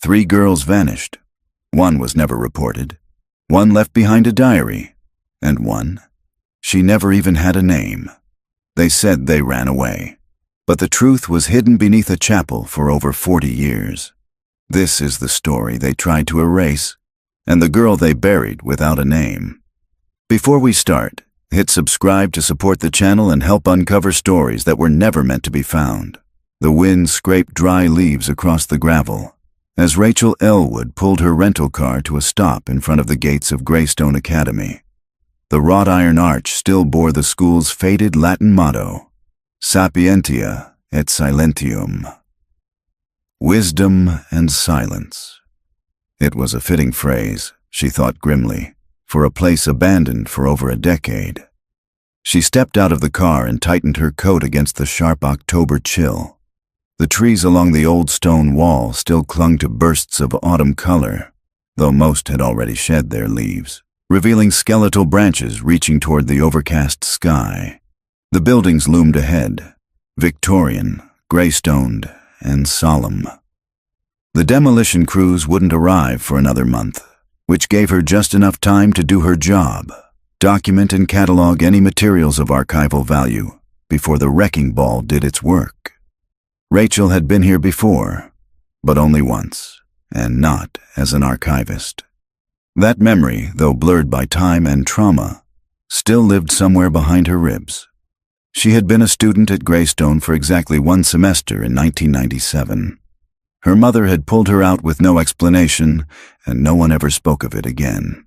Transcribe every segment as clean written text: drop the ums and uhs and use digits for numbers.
3 girls vanished. One was never reported. One left behind a diary. And one, she never even had a name. They said they ran away. But the truth was hidden beneath a chapel for over 40 years. This is the story they tried to erase, and the girl they buried without a name. Before we start, hit subscribe to support the channel and help uncover stories that were never meant to be found. The wind scraped dry leaves across the gravel as Rachel Elwood pulled her rental car to a stop in front of the gates of Greystone Academy. The wrought iron arch still bore the school's faded Latin motto, Sapientia et Silentium. Wisdom and silence. It was a fitting phrase, she thought grimly, for a place abandoned for over a decade. She stepped out of the car and tightened her coat against the sharp October chill. The trees along the old stone wall still clung to bursts of autumn color, though most had already shed their leaves, revealing skeletal branches reaching toward the overcast sky. The buildings loomed ahead, Victorian, gray-stoned, and solemn. The demolition crews wouldn't arrive for another month, which gave her just enough time to do her job, document and catalog any materials of archival value before the wrecking ball did its work. Rachel had been here before, but only once, and not as an archivist. That memory, though blurred by time and trauma, still lived somewhere behind her ribs. She had been a student at Greystone for exactly 1 semester in 1997. Her mother had pulled her out with no explanation, and no one ever spoke of it again.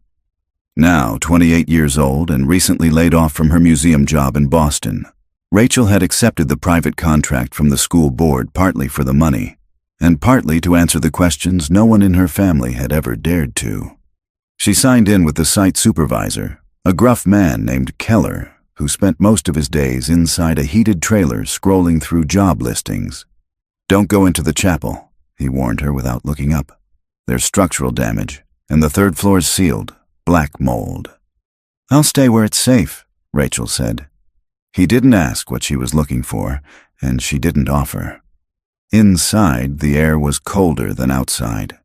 Now, 28 years old and recently laid off from her museum job in Boston, Rachel had accepted the private contract from the school board partly for the money, and partly to answer the questions no one in her family had ever dared to. She signed in with the site supervisor, a gruff man named Keller, who spent most of his days inside a heated trailer scrolling through job listings. "Don't go into the chapel," he warned her without looking up. "There's structural damage, and the 3rd floor's sealed, black mold." "I'll stay where it's safe," Rachel said. He didn't ask what she was looking for, and she didn't offer. Inside, the air was colder than outside.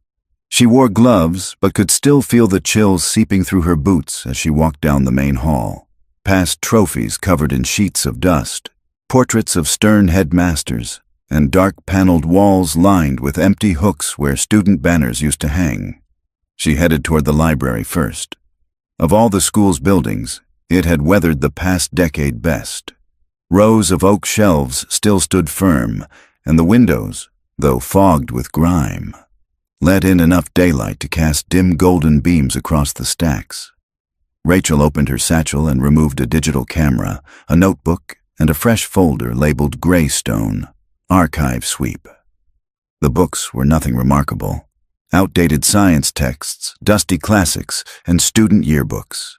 She wore gloves, but could still feel the chills seeping through her boots as she walked down the main hall, past trophies covered in sheets of dust, portraits of stern headmasters, and dark-paneled walls lined with empty hooks where student banners used to hang. She headed toward the library first. Of all the school's buildings, it had weathered the past decade best. Rows of oak shelves still stood firm, and the windows, though fogged with grime, let in enough daylight to cast dim golden beams across the stacks. Rachel opened her satchel and removed a digital camera, a notebook, and a fresh folder labeled Greystone, Archive Sweep. The books were nothing remarkable. Outdated science texts, dusty classics, and student yearbooks.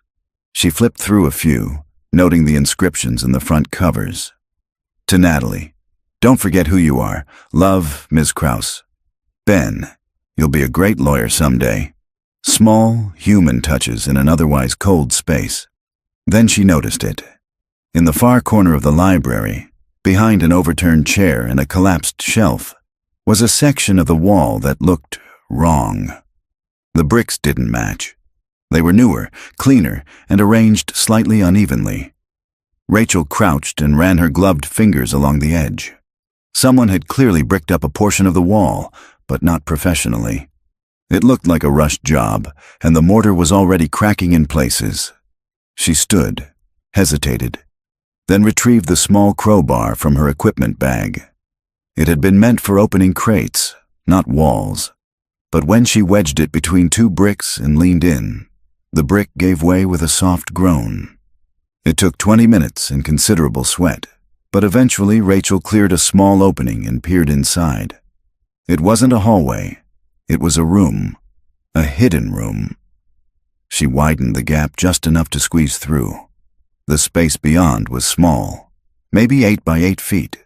She flipped through a few, noting the inscriptions in the front covers. To Natalie, "Don't forget who you are. Love, Ms. Krause. Ben, you'll be a great lawyer someday." Small, human touches in an otherwise cold space. Then she noticed it. In the far corner of the library, behind an overturned chair and a collapsed shelf, was a section of the wall that looked wrong. The bricks didn't match. They were newer, cleaner, and arranged slightly unevenly. Rachel crouched and ran her gloved fingers along the edge. Someone had clearly bricked up a portion of the wall, but not professionally. It looked like a rushed job, and the mortar was already cracking in places. She stood, hesitated, then retrieved the small crowbar from her equipment bag. It had been meant for opening crates, not walls. But when she wedged it between 2 bricks and leaned in, the brick gave way with a soft groan. It took 20 minutes and considerable sweat, but eventually Rachel cleared a small opening and peered inside. It wasn't a hallway. It was a room, a hidden room. She widened the gap just enough to squeeze through. The space beyond was small, maybe 8 by 8 feet,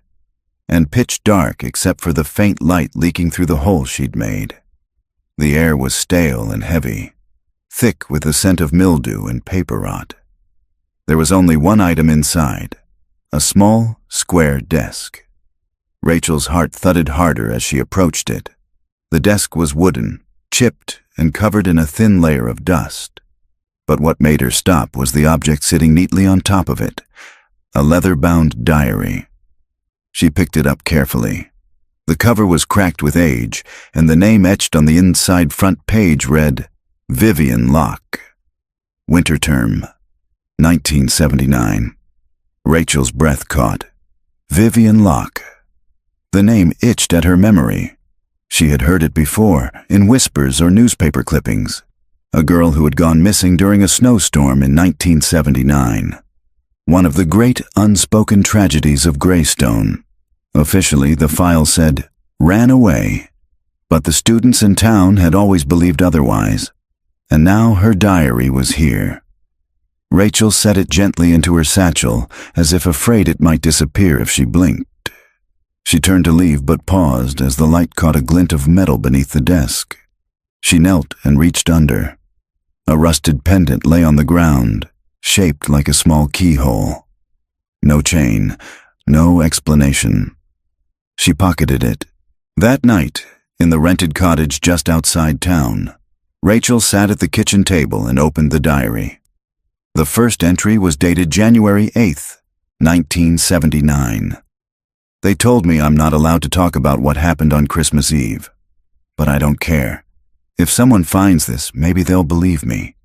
and pitch dark except for the faint light leaking through the hole she'd made. The air was stale and heavy, thick with the scent of mildew and paper rot. There was only one item inside, a small, square desk. Rachel's heart thudded harder as she approached it. The desk was wooden, chipped, and covered in a thin layer of dust. But what made her stop was the object sitting neatly on top of it, a leather-bound diary. She picked it up carefully. The cover was cracked with age, and the name etched on the inside front page read, Vivian Locke. Winter term, 1979. Rachel's breath caught. Vivian Locke. The name itched at her memory. She had heard it before, in whispers or newspaper clippings. A girl who had gone missing during a snowstorm in 1979. One of the great unspoken tragedies of Greystone. Officially, the file said, ran away. But the students in town had always believed otherwise. And now her diary was here. Rachel set it gently into her satchel, as if afraid it might disappear if she blinked. She turned to leave but paused as the light caught a glint of metal beneath the desk. She knelt and reached under. A rusted pendant lay on the ground, shaped like a small keyhole. No chain, no explanation. She pocketed it. That night, in the rented cottage just outside town, Rachel sat at the kitchen table and opened the diary. The first entry was dated January 8th, 1979. They told me I'm not allowed to talk about what happened on Christmas Eve. But I don't care. If someone finds this, maybe they'll believe me.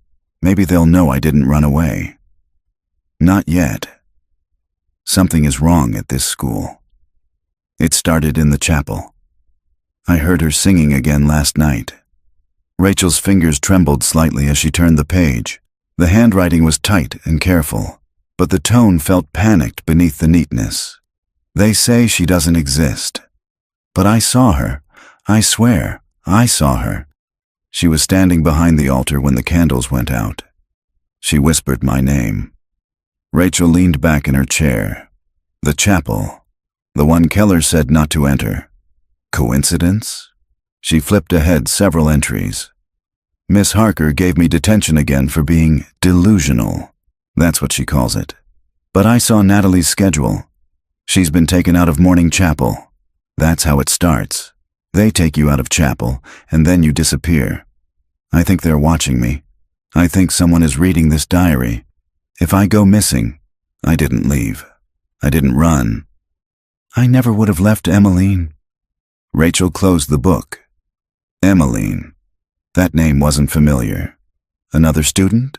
Maybe they'll know I didn't run away. Not yet. Something is wrong at this school. It started in the chapel. I heard her singing again last night. Rachel's fingers trembled slightly as she turned the page. The handwriting was tight and careful, but the tone felt panicked beneath the neatness. They say she doesn't exist. But I saw her. I swear, I saw her. She was standing behind the altar when the candles went out. She whispered my name. Rachel leaned back in her chair. The chapel. The one Keller said not to enter. Coincidence? She flipped ahead several entries. Miss Harker gave me detention again for being delusional. That's what she calls it. But I saw Natalie's schedule. She's been taken out of morning chapel. That's how it starts. They take you out of chapel, and then you disappear. I think they're watching me. I think someone is reading this diary. If I go missing, I didn't leave. I didn't run. I never would have left Emmeline. Rachel closed the book. Emmeline. That name wasn't familiar. Another student?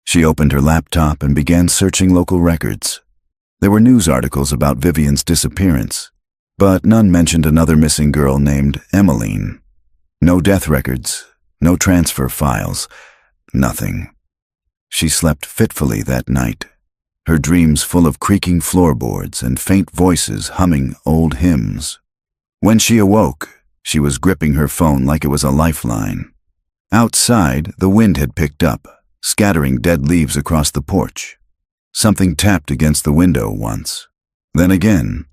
She opened her laptop and began searching local records. There were news articles about Vivian's disappearance, but none mentioned another missing girl named Emmeline. No death records, no transfer files, nothing. She slept fitfully that night, her dreams full of creaking floorboards and faint voices humming old hymns. When she awoke, she was gripping her phone like it was a lifeline. Outside, the wind had picked up, scattering dead leaves across the porch. Something tapped against the window once. Then again.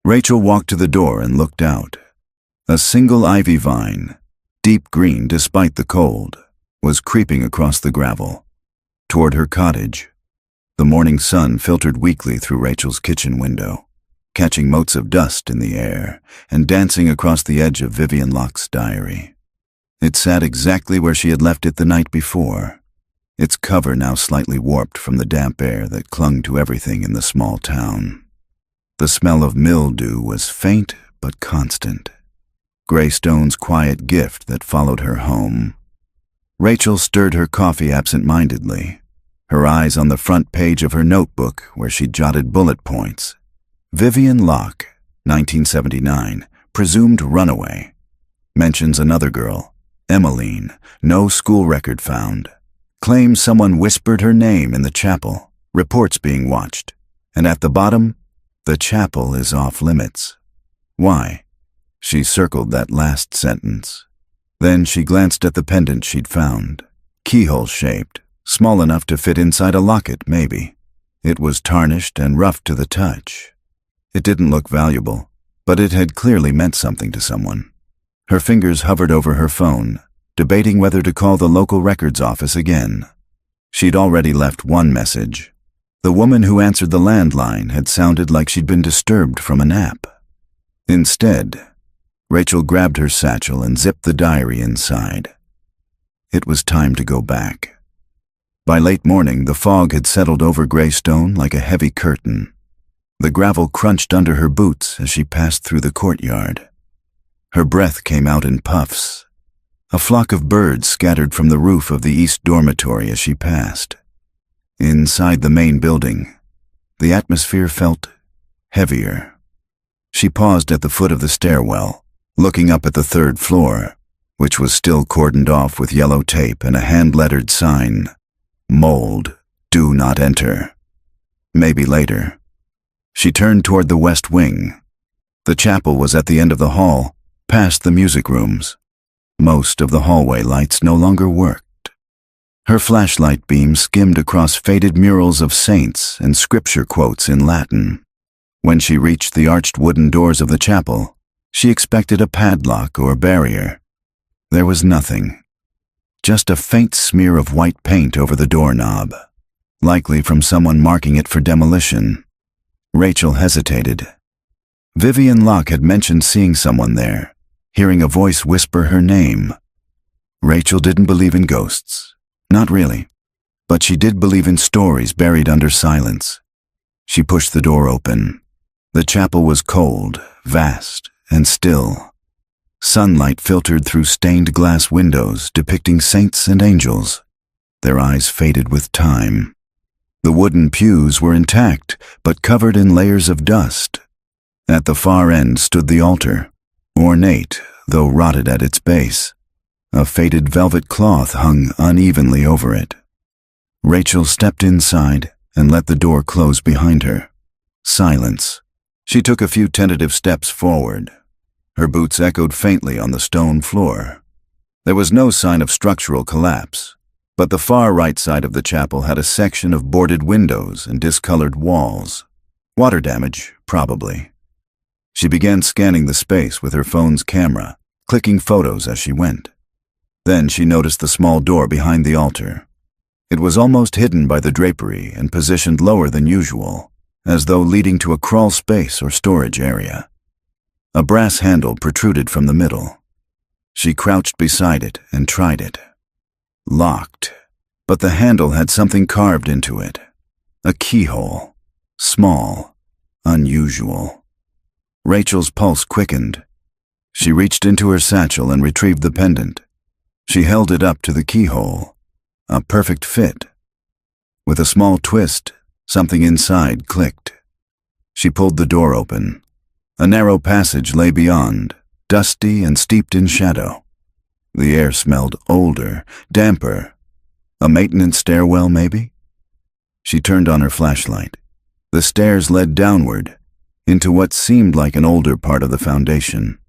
Rachel walked to the door and looked out. A single ivy vine, deep green despite the cold, was creeping across the gravel. Toward her cottage, the morning sun filtered weakly through Rachel's kitchen window, catching motes of dust in the air and dancing across the edge of Vivian Locke's diary. It sat exactly where she had left it the night before, its cover now slightly warped from the damp air that clung to everything in the small town. The smell of mildew was faint but constant, Greystone's quiet gift that followed her home. Rachel stirred her coffee absent-mindedly, her eyes on the front page of her notebook where she'd jotted bullet points. Vivian Locke, 1979, presumed runaway. Mentions another girl, Emmeline, no school record found. Claims someone whispered her name in the chapel, reports being watched. And at the bottom, the chapel is off limits. Why? She circled that last sentence. Then she glanced at the pendant she'd found, keyhole-shaped, small enough to fit inside a locket, maybe. It was tarnished and rough to the touch. It didn't look valuable, but it had clearly meant something to someone. Her fingers hovered over her phone, debating whether to call the local records office again. She'd already left one message. The woman who answered the landline had sounded like she'd been disturbed from a nap. Instead, Rachel grabbed her satchel and zipped the diary inside. It was time to go back. By late morning, the fog had settled over Greystone like a heavy curtain. The gravel crunched under her boots as she passed through the courtyard. Her breath came out in puffs. A flock of birds scattered from the roof of the east dormitory as she passed. Inside the main building, the atmosphere felt heavier. She paused at the foot of the stairwell, looking up at the third floor, which was still cordoned off with yellow tape and a hand-lettered sign, "Mold, do not enter. Maybe later." She turned toward the west wing. The chapel was at the end of the hall, past the music rooms. Most of the hallway lights no longer worked. Her flashlight beam skimmed across faded murals of saints and scripture quotes in Latin. When she reached the arched wooden doors of the chapel, she expected a padlock or barrier. There was nothing. Just a faint smear of white paint over the doorknob, likely from someone marking it for demolition. Rachel hesitated. Vivian Locke had mentioned seeing someone there, hearing a voice whisper her name. Rachel didn't believe in ghosts. Not really. But she did believe in stories buried under silence. She pushed the door open. The chapel was cold, vast, and still. Sunlight filtered through stained glass windows depicting saints and angels. Their eyes faded with time. The wooden pews were intact, but covered in layers of dust. At the far end stood the altar, ornate, though rotted at its base. A faded velvet cloth hung unevenly over it. Rachel stepped inside and let the door close behind her. Silence. She took a few tentative steps forward. Her boots echoed faintly on the stone floor. There was no sign of structural collapse, but the far right side of the chapel had a section of boarded windows and discolored walls. Water damage, probably. She began scanning the space with her phone's camera, clicking photos as she went. Then she noticed the small door behind the altar. It was almost hidden by the drapery and positioned lower than usual, as though leading to a crawl space or storage area. A brass handle protruded from the middle. She crouched beside it and tried it. Locked, but the handle had something carved into it. A keyhole. Small. Unusual. Rachel's pulse quickened. She reached into her satchel and retrieved the pendant. She held it up to the keyhole. A perfect fit. With a small twist, something inside clicked. She pulled the door open. A narrow passage lay beyond, dusty and steeped in shadow. The air smelled older, damper. A maintenance stairwell, maybe? She turned on her flashlight. The stairs led downward, into what seemed like an older part of the foundation.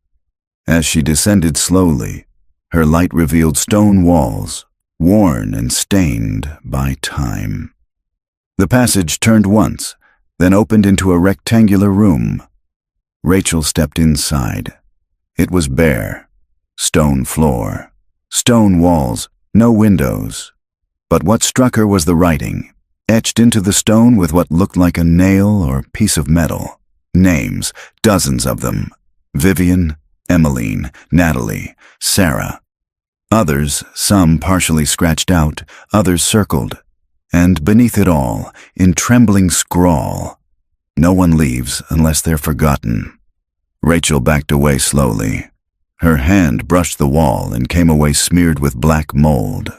As she descended slowly, her light revealed stone walls, worn and stained by time. The passage turned once, then opened into a rectangular room. Rachel stepped inside. It was bare. Stone floor. Stone walls. No windows. But what struck her was the writing, etched into the stone with what looked like a nail or piece of metal. Names, dozens of them. Vivian, Emmeline, Natalie, Sarah. Others, some partially scratched out, others circled. And beneath it all, in trembling scrawl, "No one leaves unless they're forgotten." Rachel backed away slowly. Her hand brushed the wall and came away smeared with black mold.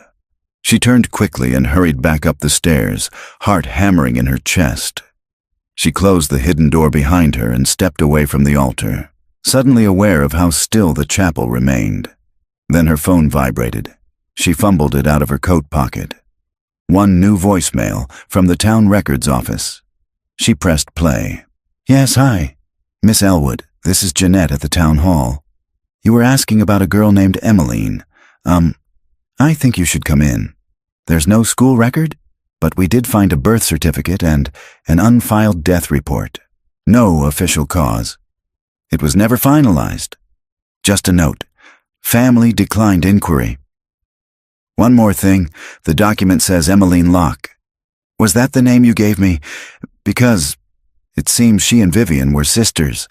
She turned quickly and hurried back up the stairs, heart hammering in her chest. She closed the hidden door behind her and stepped away from the altar, suddenly aware of how still the chapel remained. Then her phone vibrated. She fumbled it out of her coat pocket. One new voicemail from the town records office. She pressed play. "Yes, hi. Miss Elwood, this is Jeanette at the town hall. You were asking about a girl named Emmeline. I think you should come in. There's no school record, but we did find a birth certificate and an unfiled death report. No official cause. It was never finalized. Just a note. Family declined inquiry. One more thing, the document says Emmeline Locke. Was that the name you gave me? Because it seems she and Vivian were sisters.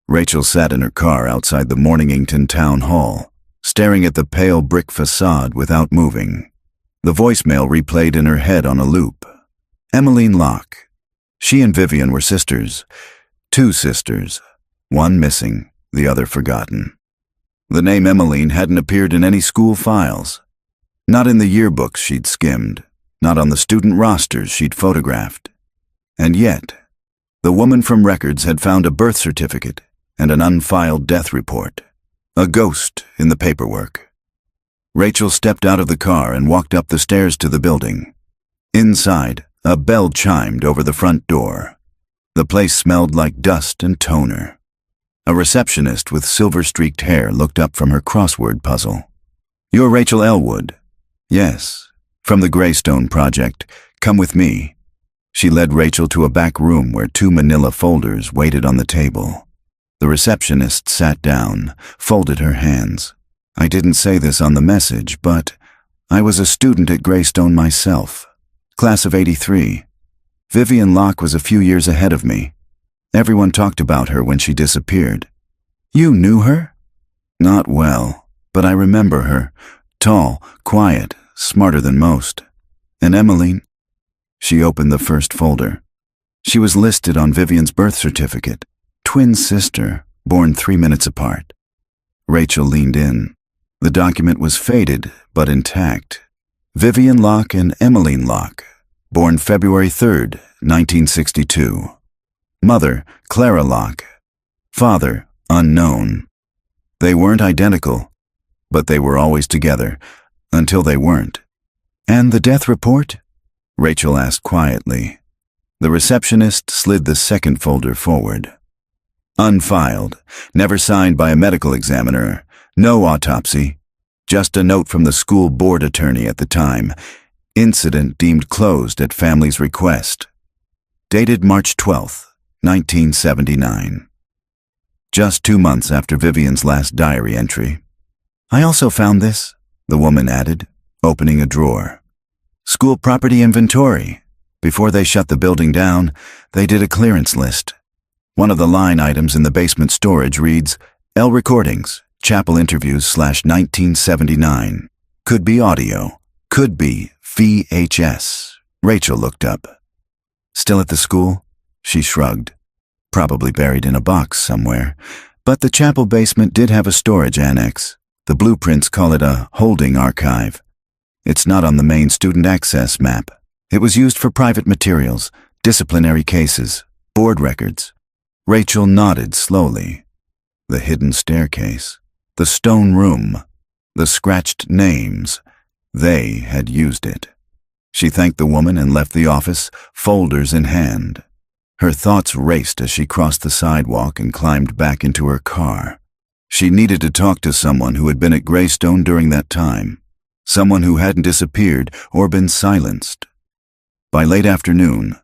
Rachel sat in her car outside the Mornington Town Hall, staring at the pale brick facade without moving. The voicemail replayed in her head on a loop. Emmeline Locke. She and Vivian were sisters. 2 sisters. One missing, the other forgotten. The name Emmeline hadn't appeared in any school files. Not in the yearbooks she'd skimmed. Not on the student rosters she'd photographed. And yet, the woman from records had found a birth certificate and an unfiled death report. A ghost in the paperwork. Rachel stepped out of the car and walked up the stairs to the building. Inside, a bell chimed over the front door. The place smelled like dust and toner. A receptionist with silver-streaked hair looked up from her crossword puzzle. "You're Rachel Elwood." "Yes, from the Greystone Project. Come with me." She led Rachel to a back room where 2 manila folders waited on the table. The receptionist sat down, folded her hands. "I didn't say this on the message, but I was a student at Greystone myself. Class of '83. Vivian Locke was a few years ahead of me. Everyone talked about her when she disappeared." "You knew her?" "Not well, but I remember her. Tall, quiet, smarter than most." "And Emmeline?" She opened the first folder. She was listed on Vivian's birth certificate. Twin sister, born 3 minutes apart. Rachel leaned in. The document was faded, but intact. Vivian Locke and Emmeline Locke, born February 3rd, 1962. Mother, Clara Locke. Father, unknown. They weren't identical, but they were always together, until they weren't. "And the death report?" Rachel asked quietly. The receptionist slid the second folder forward. "Unfiled, never signed by a medical examiner, no autopsy, just a note from the school board attorney at the time. Incident deemed closed at family's request. Dated March 12th, 1979. Just 2 months after Vivian's last diary entry. "I also found this," the woman added, opening a drawer. "School property inventory. Before they shut the building down, they did a clearance list. One of the line items in the basement storage reads, L recordings, chapel interviews /1979. Could be audio, could be VHS. Rachel looked up. "Still at the school?" She shrugged. "Probably buried in a box somewhere. But the chapel basement did have a storage annex. The blueprints call it a holding archive. It's not on the main student access map. It was used for private materials, disciplinary cases, board records." Rachel nodded slowly. The hidden staircase, the stone room, the scratched names. They had used it. She thanked the woman and left the office, folders in hand. Her thoughts raced as she crossed the sidewalk and climbed back into her car. She needed to talk to someone who had been at Greystone during that time. Someone who hadn't disappeared or been silenced. By late afternoon,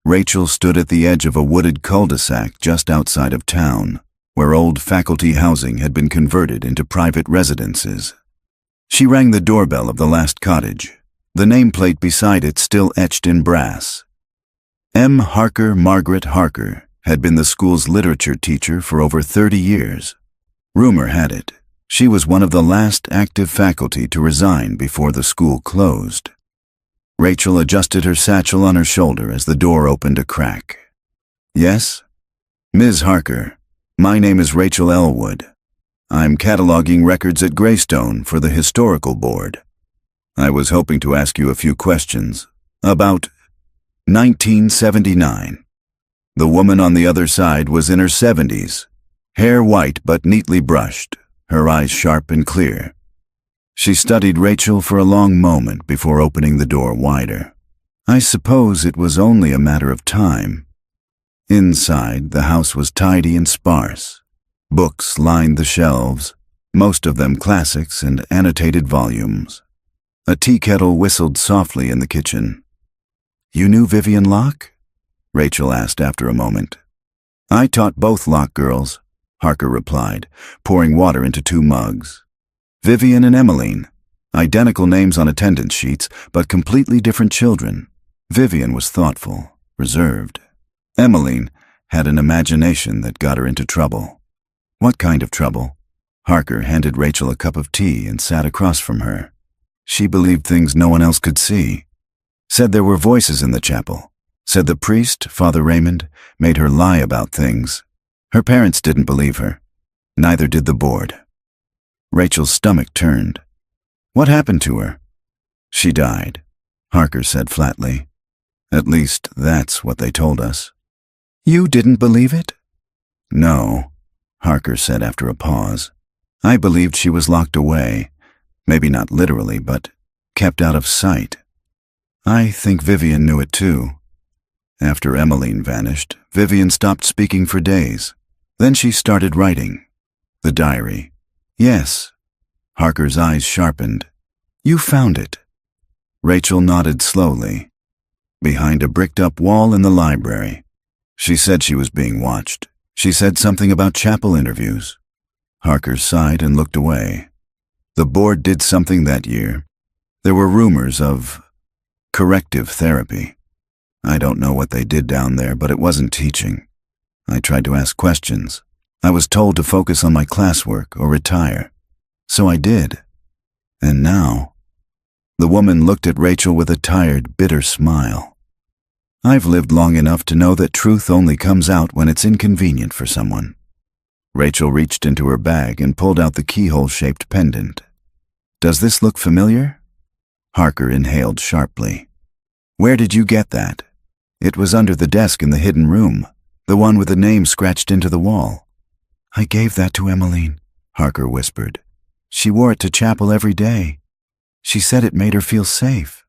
Rachel stood at the edge of a wooded cul-de-sac just outside of town, where old faculty housing had been converted into private residences. She rang the doorbell of the last cottage, the nameplate beside it still etched in brass. M. Harker Margaret Harker had been the school's literature teacher for over 30 years. Rumor had it, she was one of the last active faculty to resign before the school closed. Rachel adjusted her satchel on her shoulder as the door opened a crack. "Yes? Ms. Harker, my name is Rachel Elwood. I'm cataloging records at Greystone for the Historical Board. I was hoping to ask you a few questions about 1979. The woman on the other side was in her 70s, hair white but neatly brushed, her eyes sharp and clear. She studied Rachel for a long moment before opening the door wider. I suppose it was only a matter of time. Inside, the house was tidy and sparse. Books lined the shelves, most of them classics and annotated volumes. A tea kettle whistled softly in the kitchen. "You knew Vivian Locke?" Rachel asked after a moment. "I taught both Locke girls," Harker replied, pouring water into 2 mugs. "Vivian and Emmeline. Identical names on attendance sheets, but completely different children. Vivian was thoughtful, reserved. Emmeline had an imagination that got her into trouble." What kind of trouble? Harker handed Rachel a cup of tea and sat across from her. She believed things no one else could see. Said there were voices in the chapel. Said the priest, Father Raymond, made her lie about things. Her parents didn't believe her. Neither did the board. Rachel's stomach turned. What happened to her? She died, Harker said flatly. At least, that's what they told us. You didn't believe it? No, Harker said after a pause. I believed she was locked away. Maybe not literally, but kept out of sight. I think Vivian knew it too. After Emmeline vanished, Vivian stopped speaking for days. Then she started writing. The diary. Yes. Harker's eyes sharpened. You found it. Rachel nodded slowly. Behind a bricked-up wall in the library. She said she was being watched. She said something about chapel interviews. Harker sighed and looked away. The board did something that year. There were rumors of corrective therapy. I don't know what they did down there, but it wasn't teaching. I tried to ask questions. I was told to focus on my classwork or retire. So I did. And now... The woman looked at Rachel with a tired, bitter smile. I've lived long enough to know that truth only comes out when it's inconvenient for someone. Rachel reached into her bag and pulled out the keyhole-shaped pendant. Does this look familiar? Harker inhaled sharply. Where did you get that? It was under the desk in the hidden room, the one with the name scratched into the wall. I gave that to Emmeline, Harker whispered. She wore it to chapel every day. She said it made her feel safe.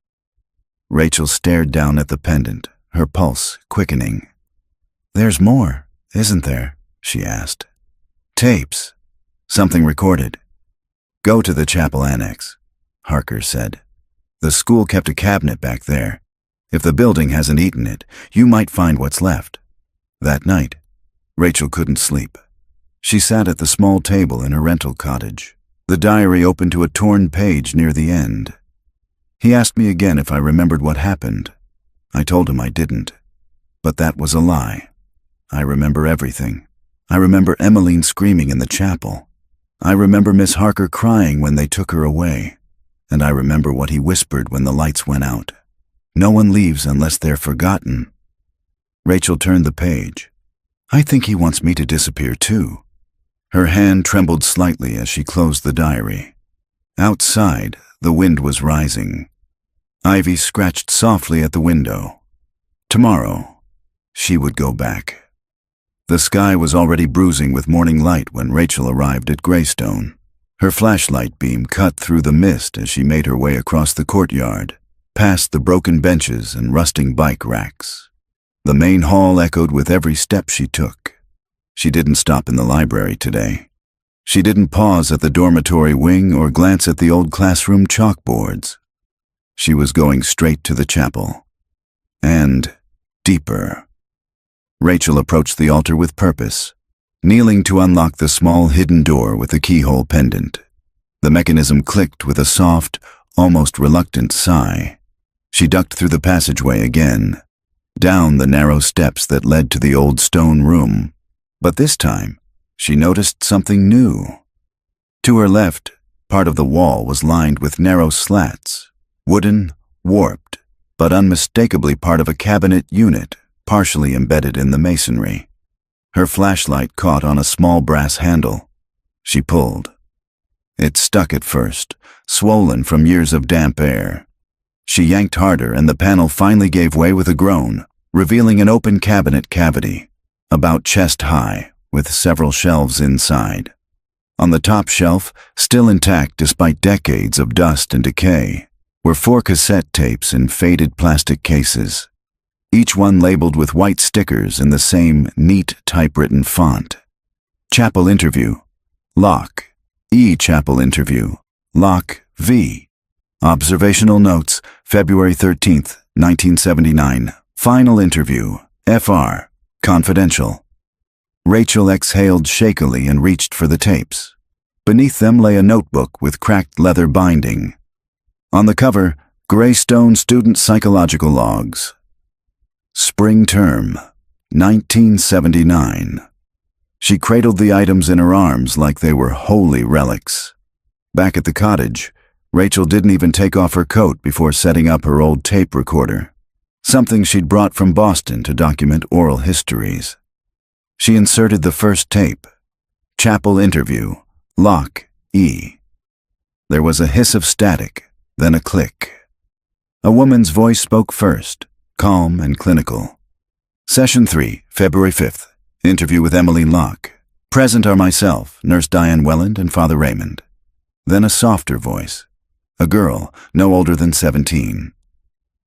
Rachel stared down at the pendant, her pulse quickening. There's more, isn't there? She asked. Tapes. Something recorded. Go to the chapel annex, Harker said. The school kept a cabinet back there. If the building hasn't eaten it, you might find what's left. That night, Rachel couldn't sleep. She sat at the small table in her rental cottage. The diary opened to a torn page near the end. He asked me again if I remembered what happened. I told him I didn't. But that was a lie. I remember everything. I remember Emmeline screaming in the chapel. I remember Miss Harker crying when they took her away. And I remember what he whispered when the lights went out. No one leaves unless they're forgotten. Rachel turned the page. I think he wants me to disappear too. Her hand trembled slightly as she closed the diary. Outside, the wind was rising. Ivy scratched softly at the window. Tomorrow, she would go back. The sky was already bruising with morning light when Rachel arrived at Greystone. Her flashlight beam cut through the mist as she made her way across the courtyard, past the broken benches and rusting bike racks. The main hall echoed with every step she took. She didn't stop in the library today. She didn't pause at the dormitory wing or glance at the old classroom chalkboards. She was going straight to the chapel. And deeper. Rachel approached the altar with purpose, kneeling to unlock the small hidden door with the keyhole pendant. The mechanism clicked with a soft, almost reluctant sigh. She ducked through the passageway again, down the narrow steps that led to the old stone room. But this time, she noticed something new. To her left, part of the wall was lined with narrow slats, wooden, warped, but unmistakably part of a cabinet unit, partially embedded in the masonry. Her flashlight caught on a small brass handle. She pulled. It stuck at first, swollen from years of damp air. She yanked harder and the panel finally gave way with a groan, revealing an open cabinet cavity, about chest high, with several shelves inside. On the top shelf, still intact despite decades of dust and decay, were 4 cassette tapes in faded plastic cases, each one labeled with white stickers in the same neat typewritten font. Chapel interview, Lock. Chapel interview, Lock V. Observational notes, February 13th, 1979. Final interview, FR. Confidential. Rachel exhaled shakily and reached for the tapes. Beneath them lay a notebook with cracked leather binding. On the cover, Greystone Student Psychological Logs. Spring term, 1979. She cradled the items in her arms like they were holy relics. Back at the cottage, Rachel didn't even take off her coat before setting up her old tape recorder, something she'd brought from Boston to document oral histories. She inserted the first tape, Chapel Interview, Lock E. There was a hiss of static, then a click. A woman's voice spoke first, calm and clinical. Session 3, February 5th. Interview with Emmeline Locke. Present are myself, Nurse Diane Welland, and Father Raymond. Then a softer voice. A girl, no older than 17.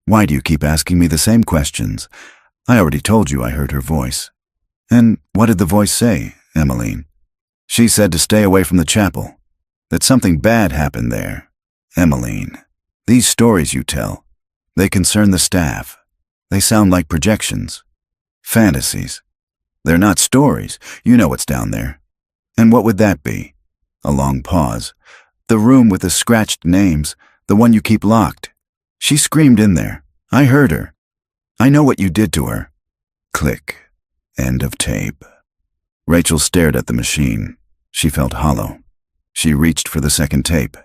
Why do you keep asking me the same questions? I already told you I heard her voice. And what did the voice say, Emmeline? She said to stay away from the chapel. That something bad happened there. Emmeline, these stories you tell, they concern the staff. They sound like projections. Fantasies. They're not stories. You know what's down there. And what would that be? A long pause. The room with the scratched names, the one you keep locked. She screamed in there. I heard her. I know what you did to her. Click. End of tape. Rachel stared at the machine. She felt hollow. She reached for the second tape.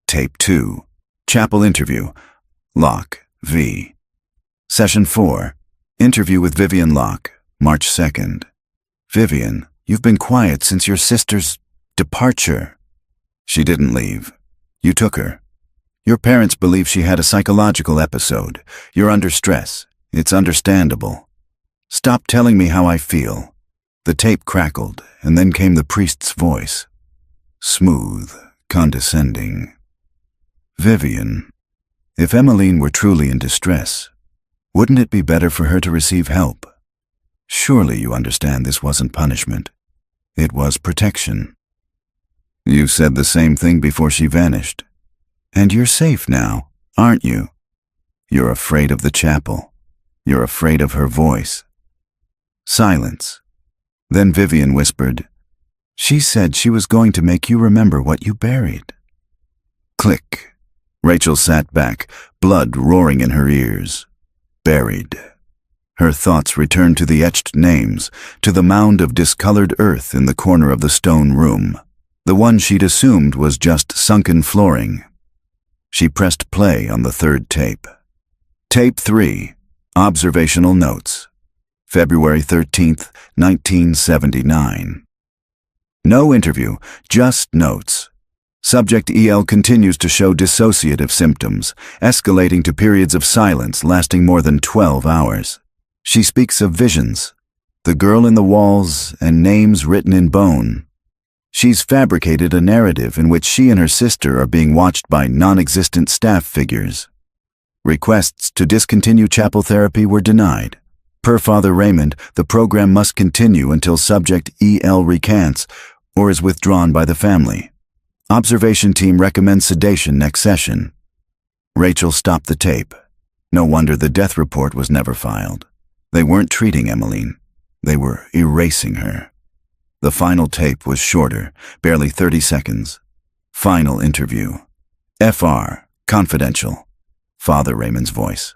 Tape 2. Chapel Interview. Locke, V. Session 4. Interview with Vivian Locke, March 2nd. Vivian, you've been quiet since your sister's departure. She didn't leave. You took her. Your parents believe she had a psychological episode. You're under stress. It's understandable. Stop telling me how I feel. The tape crackled, and then came the priest's voice. Smooth, condescending. Vivian, if Emmeline were truly in distress, wouldn't it be better for her to receive help? Surely you understand this wasn't punishment. It was protection. You said the same thing before she vanished. And you're safe now, aren't you? You're afraid of the chapel. You're afraid of her voice. Silence. Then Vivian whispered, She said she was going to make you remember what you buried. Click. Rachel sat back, blood roaring in her ears. Buried. Her thoughts returned to the etched names, to the mound of discolored earth in the corner of the stone room, the one she'd assumed was just sunken flooring. She pressed play on the third tape. Tape 3. Observational Notes. February 13th, 1979. No interview, just notes. Subject EL continues to show dissociative symptoms, escalating to periods of silence lasting more than 12 hours. She speaks of visions, the girl in the walls, and names written in bone. She's fabricated a narrative in which she and her sister are being watched by non-existent staff figures. Requests to discontinue chapel therapy were denied. Per Father Raymond, the program must continue until subject EL recants or is withdrawn by the family. Observation team recommends sedation next session. Rachel stopped the tape. No wonder the death report was never filed. They weren't treating Emmeline. They were erasing her. The final tape was shorter, barely 30 seconds. Final interview. FR, confidential. Father Raymond's voice.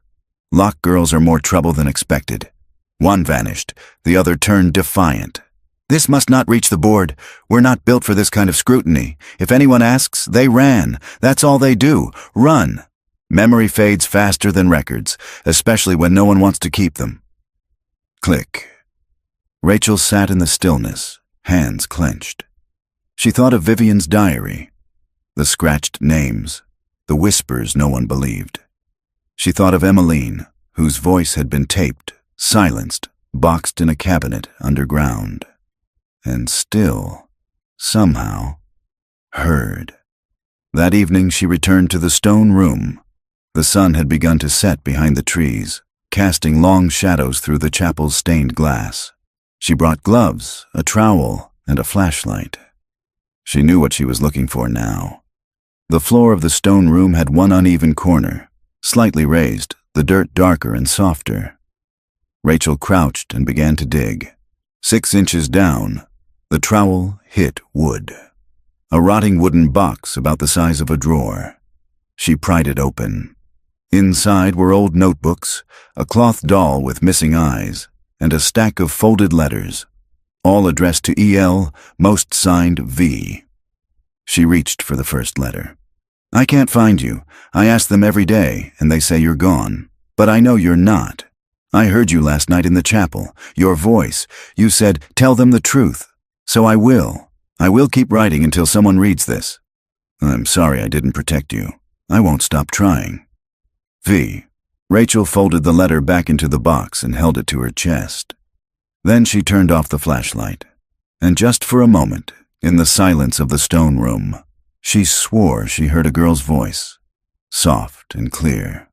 Locke girls are more trouble than expected. One vanished, the other turned defiant. This must not reach the board. We're not built for this kind of scrutiny. If anyone asks, they ran. That's all they do. Run. Memory fades faster than records, especially when no one wants to keep them. Click. Rachel sat in the stillness, hands clenched. She thought of Vivian's diary, the scratched names, the whispers no one believed. She thought of Emmeline, whose voice had been taped, silenced, boxed in a cabinet underground. And still, somehow, heard. That evening she returned to the stone room. The sun had begun to set behind the trees, casting long shadows through the chapel's stained glass. She brought gloves, a trowel, and a flashlight. She knew what she was looking for now. The floor of the stone room had one uneven corner, slightly raised, the dirt darker and softer. Rachel crouched and began to dig. 6 inches down, the trowel hit wood. A rotting wooden box about the size of a drawer. She pried it open. Inside were old notebooks, a cloth doll with missing eyes, and a stack of folded letters. all addressed to E.L., most signed V. She reached for the first letter. I can't find you. I ask them every day, and they say you're gone. But I know you're not. I heard you last night in the chapel. Your voice. You said, tell them the truth. So I will. I will keep writing until someone reads this. I'm sorry I didn't protect you. I won't stop trying. V. Rachel folded the letter back into the box and held it to her chest. Then she turned off the flashlight. And just for a moment, in the silence of the stone room, she swore she heard a girl's voice, soft and clear.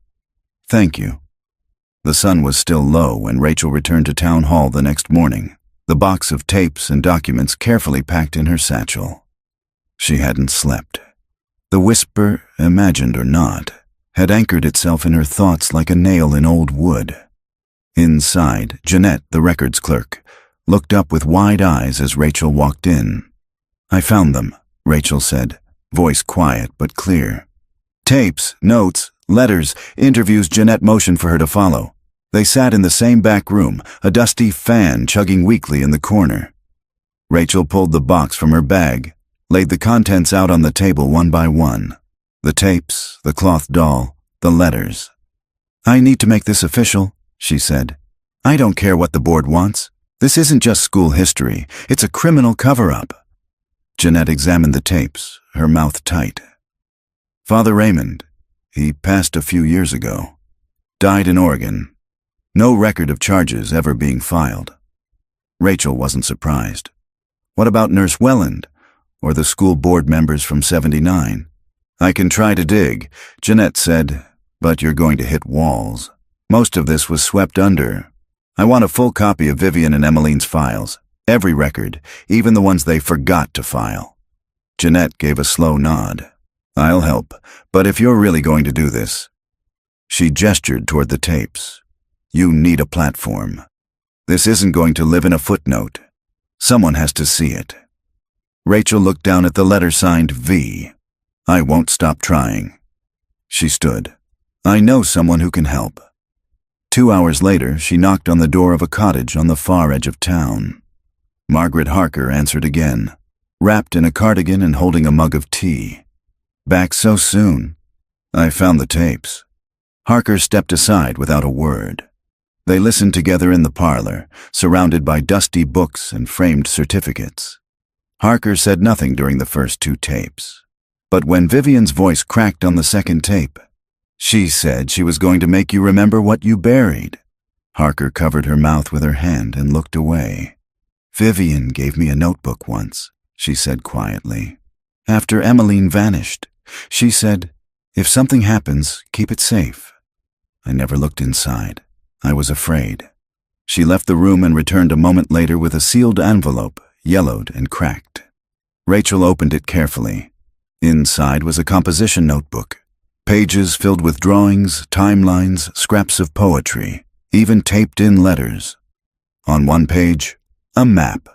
Thank you. The sun was still low when Rachel returned to town hall the next morning, the box of tapes and documents carefully packed in her satchel. She hadn't slept. The whisper, imagined or not, had anchored itself in her thoughts like a nail in old wood. Inside, Jeanette, the records clerk, looked up with wide eyes as Rachel walked in. I found them, Rachel said, voice quiet but clear. Tapes, notes, letters, interviews Jeanette motioned for her to follow. They sat in the same back room, a dusty fan chugging weakly in the corner. Rachel pulled the box from her bag, laid the contents out on the table one by one. The tapes, the cloth doll, the letters. I need to make this official, she said. I don't care what the board wants. This isn't just school history. It's a criminal cover-up. Jeanette examined the tapes, her mouth tight. Father Raymond, he passed a few years ago. Died in Oregon. No record of charges ever being filed. Rachel wasn't surprised. What about Nurse Welland, or the school board members from '79? I can try to dig, Jeanette said, but you're going to hit walls. Most of this was swept under. I want a full copy of Vivian and Emmeline's files. Every record, even the ones they forgot to file. Jeanette gave a slow nod. I'll help, but if you're really going to do this. She gestured toward the tapes. You need a platform. This isn't going to live in a footnote. Someone has to see it. Rachel looked down at the letter signed V. I won't stop trying. She stood. I know someone who can help. 2 hours later, she knocked on the door of a cottage on the far edge of town. Margaret Harker answered again, wrapped in a cardigan and holding a mug of tea. Back so soon? I found the tapes. Harker stepped aside without a word. They listened together in the parlor, surrounded by dusty books and framed certificates. Harker said nothing during the first 2 tapes. But when Vivian's voice cracked on the second tape, she said she was going to make you remember what you buried. Harker covered her mouth with her hand and looked away. Vivian gave me a notebook once, she said quietly. After Emmeline vanished, she said, if something happens, keep it safe. I never looked inside. I was afraid. She left the room and returned a moment later with a sealed envelope, yellowed and cracked. Rachel opened it carefully. Inside was a composition notebook. Pages filled with drawings, timelines, scraps of poetry, even taped-in letters. On one page, a map.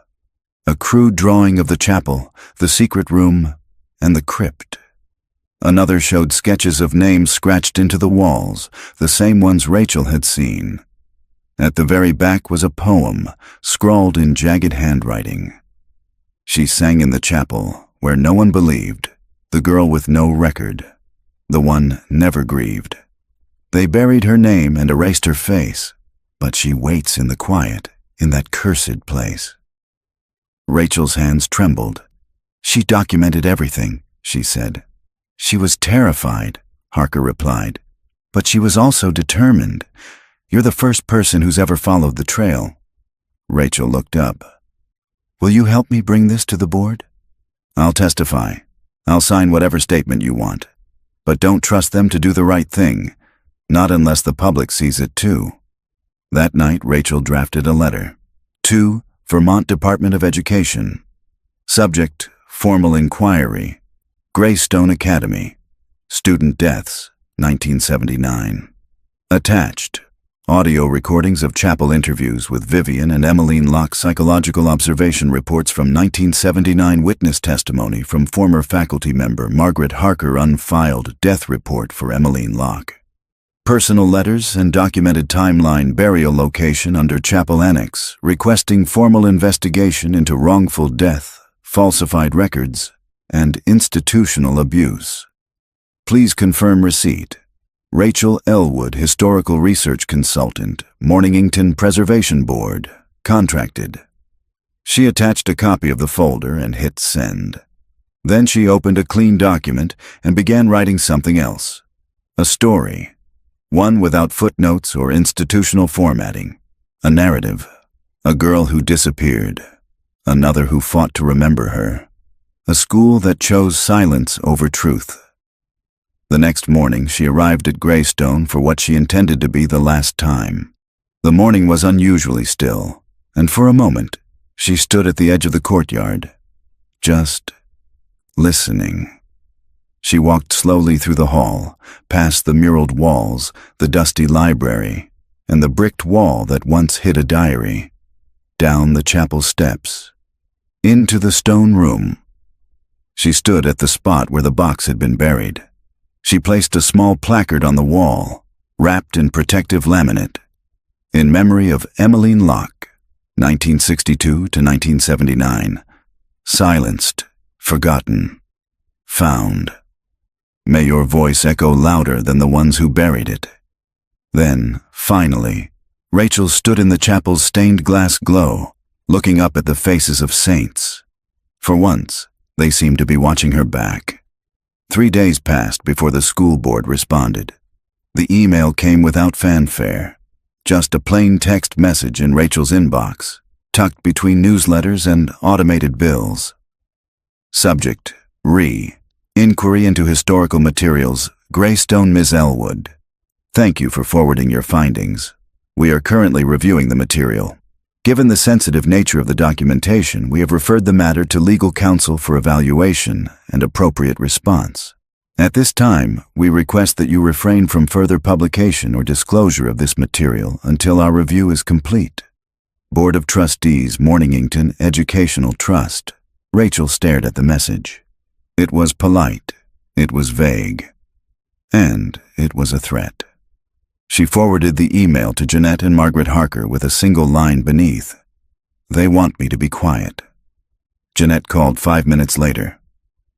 A crude drawing of the chapel, the secret room, and the crypt. Another showed sketches of names scratched into the walls, the same ones Rachel had seen. At the very back was a poem, scrawled in jagged handwriting. She sang in the chapel, where no one believed, the girl with no record, the one never grieved. They buried her name and erased her face, but she waits in the quiet, in that cursed place. Rachel's hands trembled. She documented everything, she said. She was terrified, Harker replied, but she was also determined. You're the first person who's ever followed the trail. Rachel looked up. Will you help me bring this to the board? I'll testify. I'll sign whatever statement you want. But don't trust them to do the right thing, not unless the public sees it too. That night, Rachel drafted a letter. To Vermont Department of Education. Subject, formal inquiry. Greystone Academy. Student deaths, 1979. Attached, audio recordings of chapel interviews with Vivian and Emmeline Locke's psychological observation reports from 1979, witness testimony from former faculty member Margaret Harker, unfiled death report for Emmeline Locke. personal letters and documented timeline burial location under Chapel Annex, requesting formal investigation into wrongful death, falsified records, and institutional abuse. Please confirm receipt. Rachel Elwood, Historical Research Consultant, Mornington Preservation Board, contracted. She attached a copy of the folder and hit send. Then she opened a clean document and began writing something else. A story. One without footnotes or institutional formatting. A narrative. A girl who disappeared. Another who fought to remember her. A school that chose silence over truth. The next morning, she arrived at Greystone for what she intended to be the last time. The morning was unusually still, and for a moment, she stood at the edge of the courtyard, just listening. She walked slowly through the hall, past the muraled walls, the dusty library, and the bricked wall that once hid a diary, down the chapel steps, into the stone room. She stood at the spot where the box had been buried. She placed a small placard on the wall, wrapped in protective laminate, in memory of Emmeline Locke, 1962 to 1979, silenced, forgotten, found. May your voice echo louder than the ones who buried it. Then, finally, Rachel stood in the chapel's stained glass glow, looking up at the faces of saints. For once, they seemed to be watching her back. 3 days passed before the school board responded. The email came without fanfare, just a plain text message in Rachel's inbox, tucked between newsletters and automated bills. Subject: Inquiry into historical materials, Greystone, Ms. Elwood. Thank you for forwarding your findings. We are currently reviewing the material. Given the sensitive nature of the documentation, we have referred the matter to legal counsel for evaluation and appropriate response. At this time, we request that you refrain from further publication or disclosure of this material until our review is complete. Board of Trustees, Mornington Educational Trust. Rachel stared at the message. It was polite, it was vague, and it was a threat. She forwarded the email to Jeanette and Margaret Harker with a single line beneath. They want me to be quiet. Jeanette called 5 minutes later.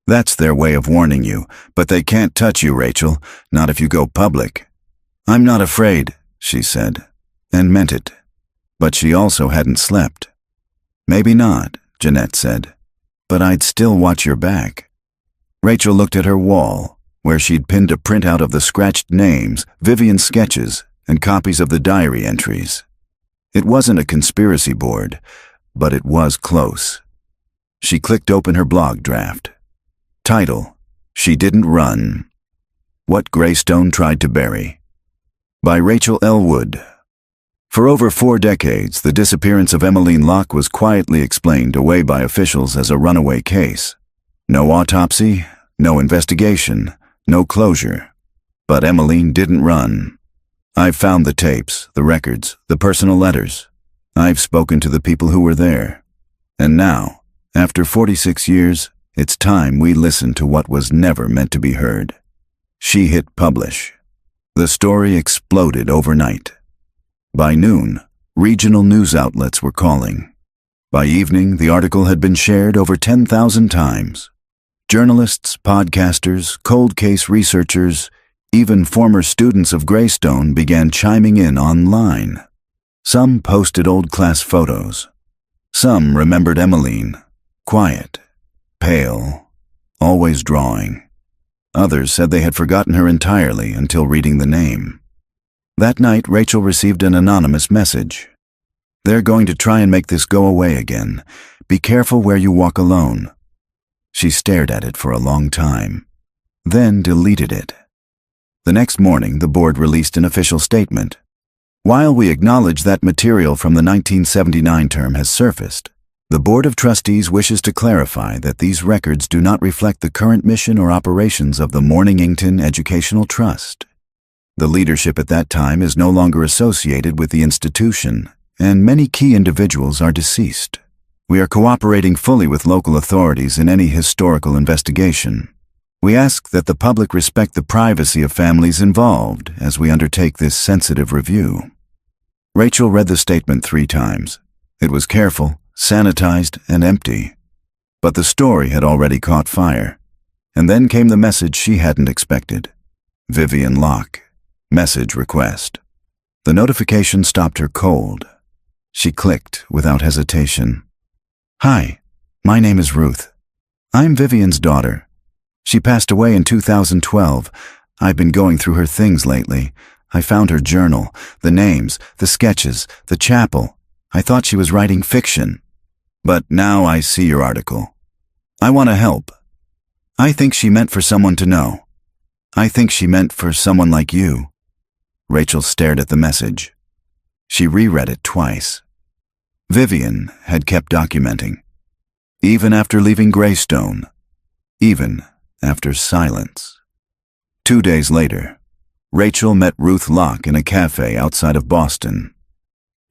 That's their way of warning you, but they can't touch you, Rachel, not if you go public. I'm not afraid, she said, and meant it. But she also hadn't slept. Maybe not, Jeanette said, but I'd still watch your back. Rachel looked at her wall, where she'd pinned a printout of the scratched names, Vivian's sketches, and copies of the diary entries. It wasn't a conspiracy board, but it was close. She clicked open her blog draft. Title: She Didn't Run. What Greystone Tried to Bury. By Rachel Elwood. For over 4 decades, the disappearance of Emmeline Locke was quietly explained away by officials as a runaway case. No autopsy, no investigation, no closure. But Emmeline didn't run. I've found the tapes, the records, the personal letters. I've spoken to the people who were there. And now, after 46 years, it's time we listen to what was never meant to be heard. She hit publish. The story exploded overnight. By noon, regional news outlets were calling. By evening, the article had been shared over 10,000 times. Journalists, podcasters, cold case researchers, even former students of Greystone began chiming in online. Some posted old class photos. Some remembered Emmeline, quiet, pale, always drawing. Others said they had forgotten her entirely until reading the name. That night, Rachel received an anonymous message. They're going to try and make this go away again. Be careful where you walk alone. She stared at it for a long time, then deleted it. The next morning, the board released an official statement. While we acknowledge that material from the 1979 term has surfaced, the Board of Trustees wishes to clarify that these records do not reflect the current mission or operations of the Mornington Educational Trust. The leadership at that time is no longer associated with the institution, and many key individuals are deceased. We are cooperating fully with local authorities in any historical investigation. We ask that the public respect the privacy of families involved as we undertake this sensitive review. Rachel read the statement 3 times. It was careful, sanitized, and empty. But the story had already caught fire. And then came the message she hadn't expected. Vivian Locke. Message request. The notification stopped her cold. She clicked without hesitation. Hi, my name is Ruth. I'm Vivian's daughter. She passed away in 2012. I've been going through her things lately. I found her journal, the names, the sketches, the chapel. I thought she was writing fiction. But now I see your article. I want to help. I think she meant for someone to know. I think she meant for someone like you. Rachel stared at the message. She reread it twice. Vivian had kept documenting. Even after leaving Greystone. Even after silence. 2 days later, Rachel met Ruth Locke in a cafe outside of Boston.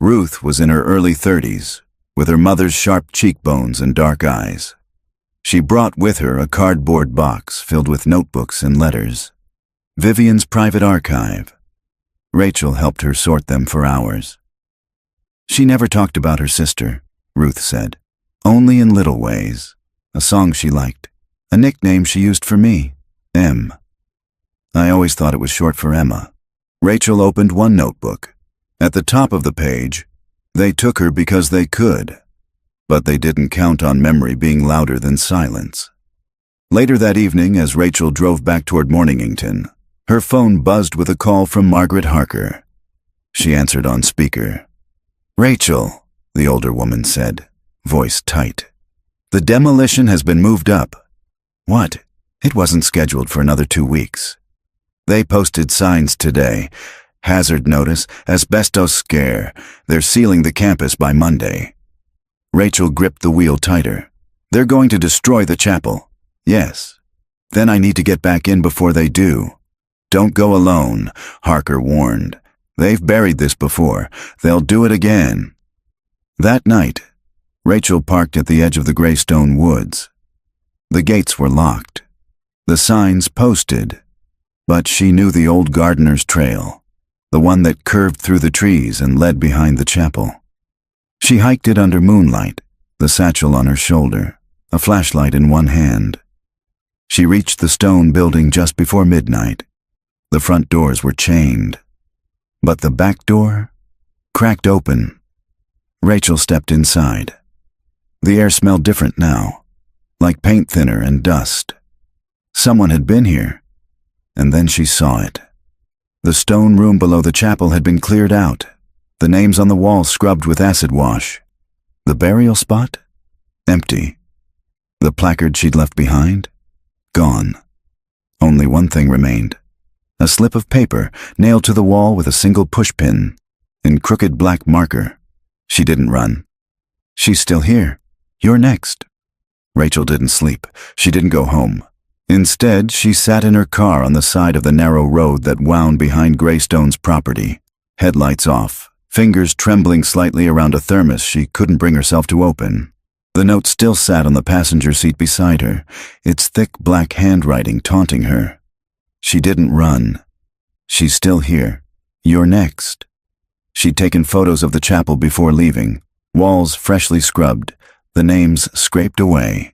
Ruth was in her early 30s, with her mother's sharp cheekbones and dark eyes. She brought with her a cardboard box filled with notebooks and letters. Vivian's private archive. Rachel helped her sort them for hours. She never talked about her sister, Ruth said. Only in little ways. A song she liked. A nickname she used for me, M. I always thought it was short for Emma. Rachel opened one notebook. At the top of the page, they took her because they could. But they didn't count on memory being louder than silence. Later that evening, as Rachel drove back toward Mornington, her phone buzzed with a call from Margaret Harker. She answered on speaker. Rachel, the older woman said, voice tight. The demolition has been moved up. What? It wasn't scheduled for another 2 weeks. They posted signs today. Hazard notice, asbestos scare. They're sealing the campus by Monday. Rachel gripped the wheel tighter. They're going to destroy the chapel. Yes. Then I need to get back in before they do. Don't go alone, Harker warned. They've buried this before. They'll do it again. That night, Rachel parked at the edge of the Greystone woods. The gates were locked. The signs posted. But she knew the old gardener's trail, the one that curved through the trees and led behind the chapel. She hiked it under moonlight, the satchel on her shoulder, a flashlight in one hand. She reached the stone building just before midnight. The front doors were chained. But the back door cracked open. Rachel stepped inside. The air smelled different now, like paint thinner and dust. Someone had been here, and then she saw it. The stone room below the chapel had been cleared out, the names on the wall scrubbed with acid wash. The burial spot? Empty. The placard she'd left behind? Gone. Only one thing remained. A slip of paper nailed to the wall with a single pushpin, in crooked black marker. She didn't run. She's still here. You're next. Rachel didn't sleep. She didn't go home. Instead, she sat in her car on the side of the narrow road that wound behind Greystone's property, headlights off, fingers trembling slightly around a thermos she couldn't bring herself to open. The note still sat on the passenger seat beside her, its thick black handwriting taunting her. She didn't run. She's still here. You're next. She'd taken photos of the chapel before leaving, walls freshly scrubbed, the names scraped away.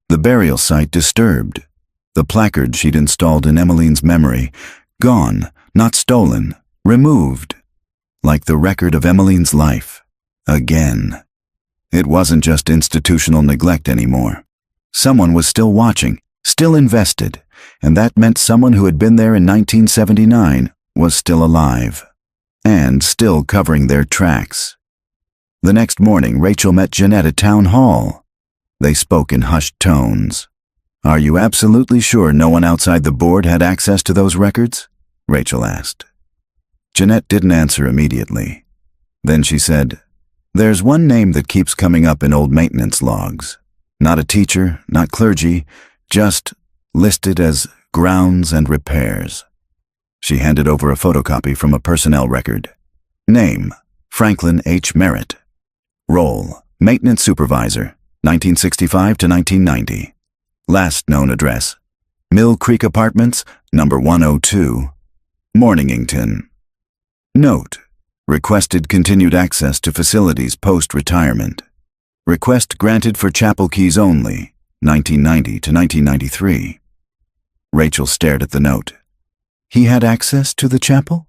The burial site disturbed. The placard she'd installed in Emmeline's memory, gone, not stolen, removed. Like the record of Emmeline's life. Again. It wasn't just institutional neglect anymore. Someone was still watching, still invested, and that meant someone who had been there in 1979 was still alive, and still covering their tracks. The next morning, Rachel met Jeanette at town hall. They spoke in hushed tones. Are you absolutely sure no one outside the board had access to those records? Rachel asked. Jeanette didn't answer immediately. Then she said, There's one name that keeps coming up in old maintenance logs. Not a teacher, not clergy, just listed as grounds and repairs. She handed over a photocopy from a personnel record. Name, Franklin H. Merritt. Role, maintenance supervisor, 1965 to 1990. Last known address, Mill Creek Apartments, number 102, Mornington. Note: requested continued access to facilities post-retirement. Request granted for chapel keys only, 1990 to 1993. Rachel stared at the note. He had access to the chapel?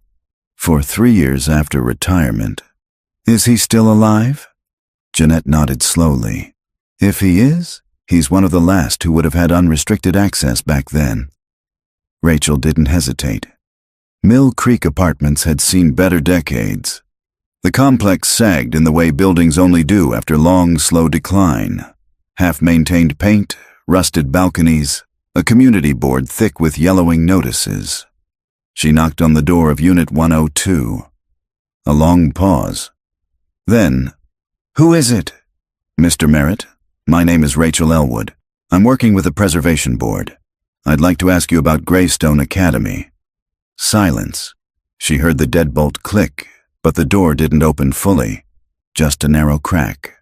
For 3 years after retirement. Is he still alive? Jeanette nodded slowly. If he is, he's one of the last who would have had unrestricted access back then. Rachel didn't hesitate. Mill Creek Apartments had seen better decades. The complex sagged in the way buildings only do after long, slow decline. Half-maintained paint, rusted balconies, a community board thick with yellowing notices. She knocked on the door of Unit 102. A long pause. Then, "Who is it?" "Mr. Merritt, my name is Rachel Elwood. I'm working with the Preservation Board. I'd like to ask you about Greystone Academy." Silence. She heard the deadbolt click, but the door didn't open fully, just a narrow crack.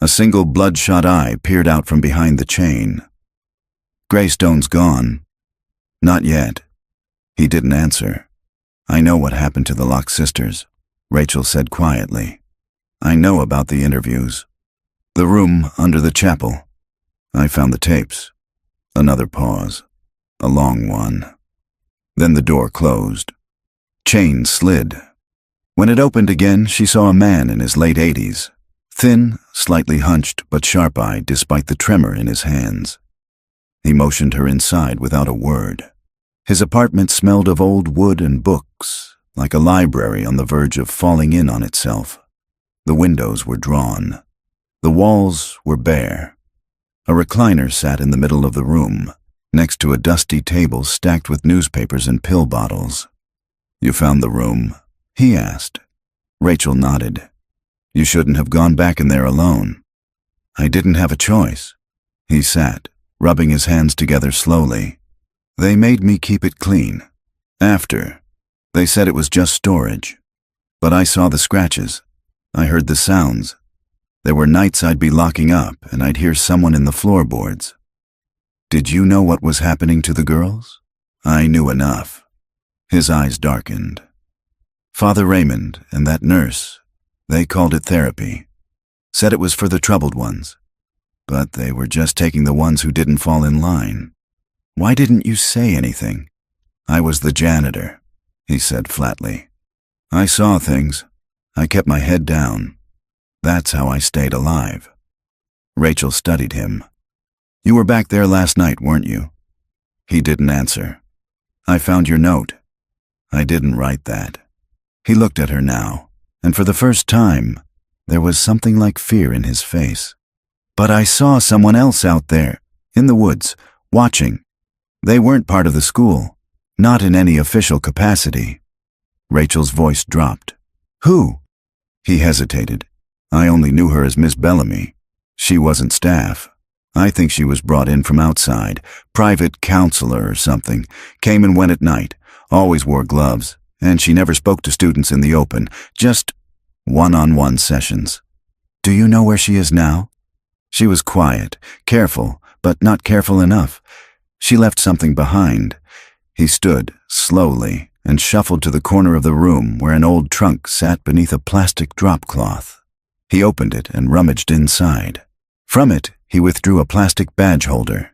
A single bloodshot eye peered out from behind the chain. "Greystone's gone." "Not yet." He didn't answer. "I know what happened to the Locke sisters," Rachel said quietly. "I know about the interviews. The room under the chapel. I found the tapes." Another pause. A long one. Then the door closed. Chain slid. When it opened again, she saw a man in his late 80s. Thin, slightly hunched, but sharp-eyed despite the tremor in his hands. He motioned her inside without a word. His apartment smelled of old wood and books, like a library on the verge of falling in on itself. The windows were drawn. The walls were bare. A recliner sat in the middle of the room, next to a dusty table stacked with newspapers and pill bottles. "You found the room?" he asked. Rachel nodded. "You shouldn't have gone back in there alone." "I didn't have a choice." He sat, rubbing his hands together slowly. "They made me keep it clean. After, they said it was just storage. But I saw the scratches. I heard the sounds. There were nights I'd be locking up and I'd hear someone in the floorboards." "Did you know what was happening to the girls?" "I knew enough." His eyes darkened. "Father Raymond and that nurse, they called it therapy. Said it was for the troubled ones. But they were just taking the ones who didn't fall in line. Why didn't you say anything?" "I was the janitor," he said flatly. "I saw things. I kept my head down. That's how I stayed alive." Rachel studied him. "You were back there last night, weren't you?" He didn't answer. "I found your note." "I didn't write that." He looked at her now, and for the first time, there was something like fear in his face. "But I saw someone else out there, in the woods, watching. They weren't part of the school, not in any official capacity." Rachel's voice dropped. "Who?" He hesitated. "I only knew her as Miss Bellamy. She wasn't staff. I think she was brought in from outside, private counselor or something. Came and went at night, always wore gloves, and she never spoke to students in the open, just one-on-one sessions." "Do you know where she is now?" "She was quiet, careful, but not careful enough. She left something behind." He stood, slowly, and shuffled to the corner of the room where an old trunk sat beneath a plastic drop cloth. He opened it and rummaged inside. From it, he withdrew a plastic badge holder.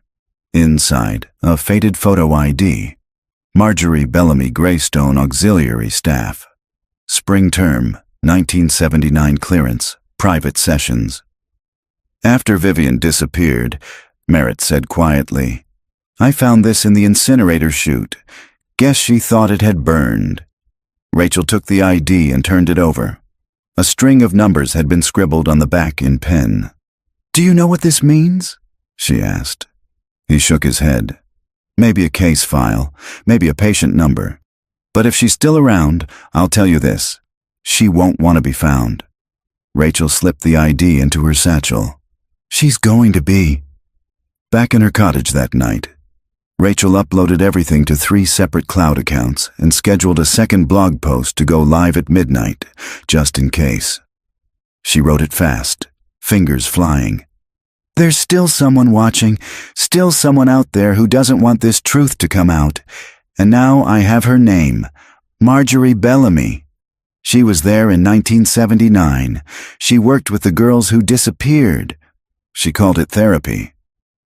Inside, a faded photo ID. Marjorie Bellamy Greystone Auxiliary Staff. Spring term, 1979 clearance, private sessions. "After Vivian disappeared," Merritt said quietly, "I found this in the incinerator chute. Guess she thought it had burned." Rachel took the ID and turned it over. A string of numbers had been scribbled on the back in pen. "Do you know what this means?" she asked. He shook his head. "Maybe a case file, maybe a patient number. But if she's still around, I'll tell you this. She won't want to be found." Rachel slipped the ID into her satchel. "She's going to be." Back in her cottage that night, Rachel uploaded everything to 3 separate cloud accounts and scheduled a second blog post to go live at midnight, just in case. She wrote it fast, fingers flying. There's still someone watching, still someone out there who doesn't want this truth to come out. And now I have her name, Marjorie Bellamy. She was there in 1979. She worked with the girls who disappeared. She called it therapy.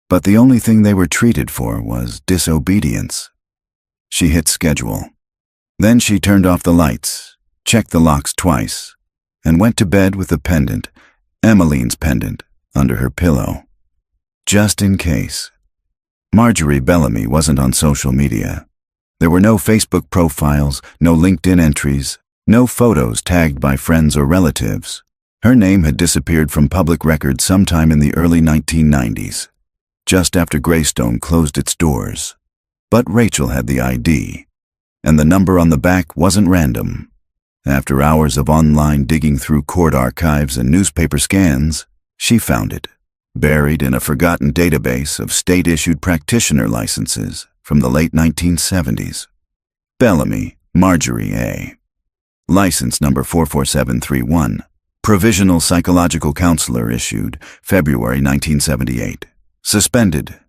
But the only thing they were treated for was disobedience. She hit schedule. Then she turned off the lights, checked the locks twice, and went to bed with a pendant, Emmeline's pendant, under her pillow. Just in case. Marjorie Bellamy wasn't on social media. There were no Facebook profiles, no LinkedIn entries, no photos tagged by friends or relatives. Her name had disappeared from public record sometime in the early 1990s, just after Greystone closed its doors. But Rachel had the ID, and the number on the back wasn't random. After hours of online digging through court archives and newspaper scans, she found it, buried in a forgotten database of state-issued practitioner licenses from the late 1970s. Bellamy, Marjorie A. License number 44731. Provisional psychological counselor issued, February 1978. Suspended,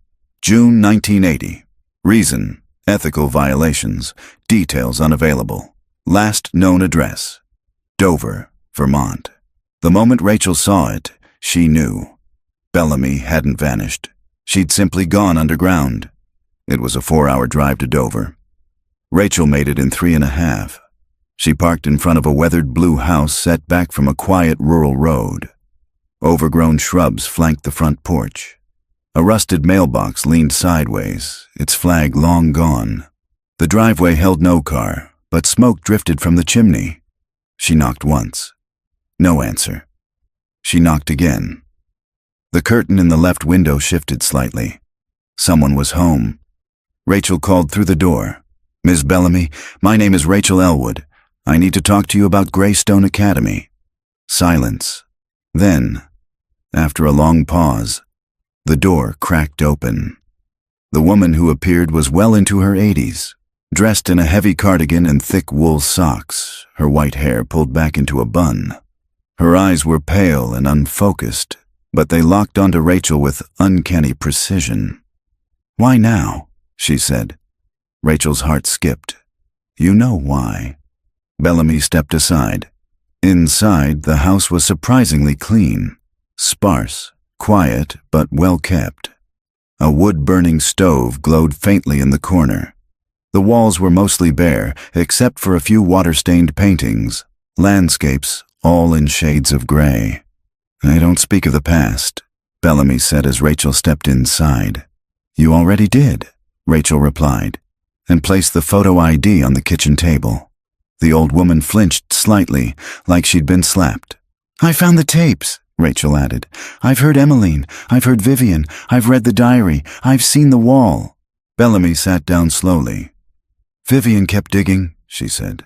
June 1980. Reason, ethical violations. Details unavailable. Last known address, Dover, Vermont. The moment Rachel saw it, she knew. Bellamy hadn't vanished. She'd simply gone underground. It was a 4-hour drive to Dover. Rachel made it in 3.5. She parked in front of a weathered blue house set back from a quiet rural road. Overgrown shrubs flanked the front porch. A rusted mailbox leaned sideways, its flag long gone. The driveway held no car, but smoke drifted from the chimney. She knocked once. No answer. She knocked again. The curtain in the left window shifted slightly. Someone was home. Rachel called through the door. "Ms. Bellamy, my name is Rachel Elwood. I need to talk to you about Greystone Academy." Silence. Then, after a long pause, the door cracked open. The woman who appeared was well into her 80s, dressed in a heavy cardigan and thick wool socks, her white hair pulled back into a bun. Her eyes were pale and unfocused, but they locked onto Rachel with uncanny precision. "Why now?" she said. Rachel's heart skipped. "You know why." Bellamy stepped aside. Inside, the house was surprisingly clean, sparse, quiet, but well kept. A wood-burning stove glowed faintly in the corner. The walls were mostly bare, except for a few water-stained paintings, landscapes, all in shades of gray. "I don't speak of the past," Bellamy said as Rachel stepped inside. "You already did," Rachel replied, and placed the photo ID on the kitchen table. The old woman flinched slightly, like she'd been slapped. "I found the tapes," Rachel added. "I've heard Emmeline, I've heard Vivian, I've read the diary, I've seen the wall." Bellamy sat down slowly. "Vivian kept digging," she said,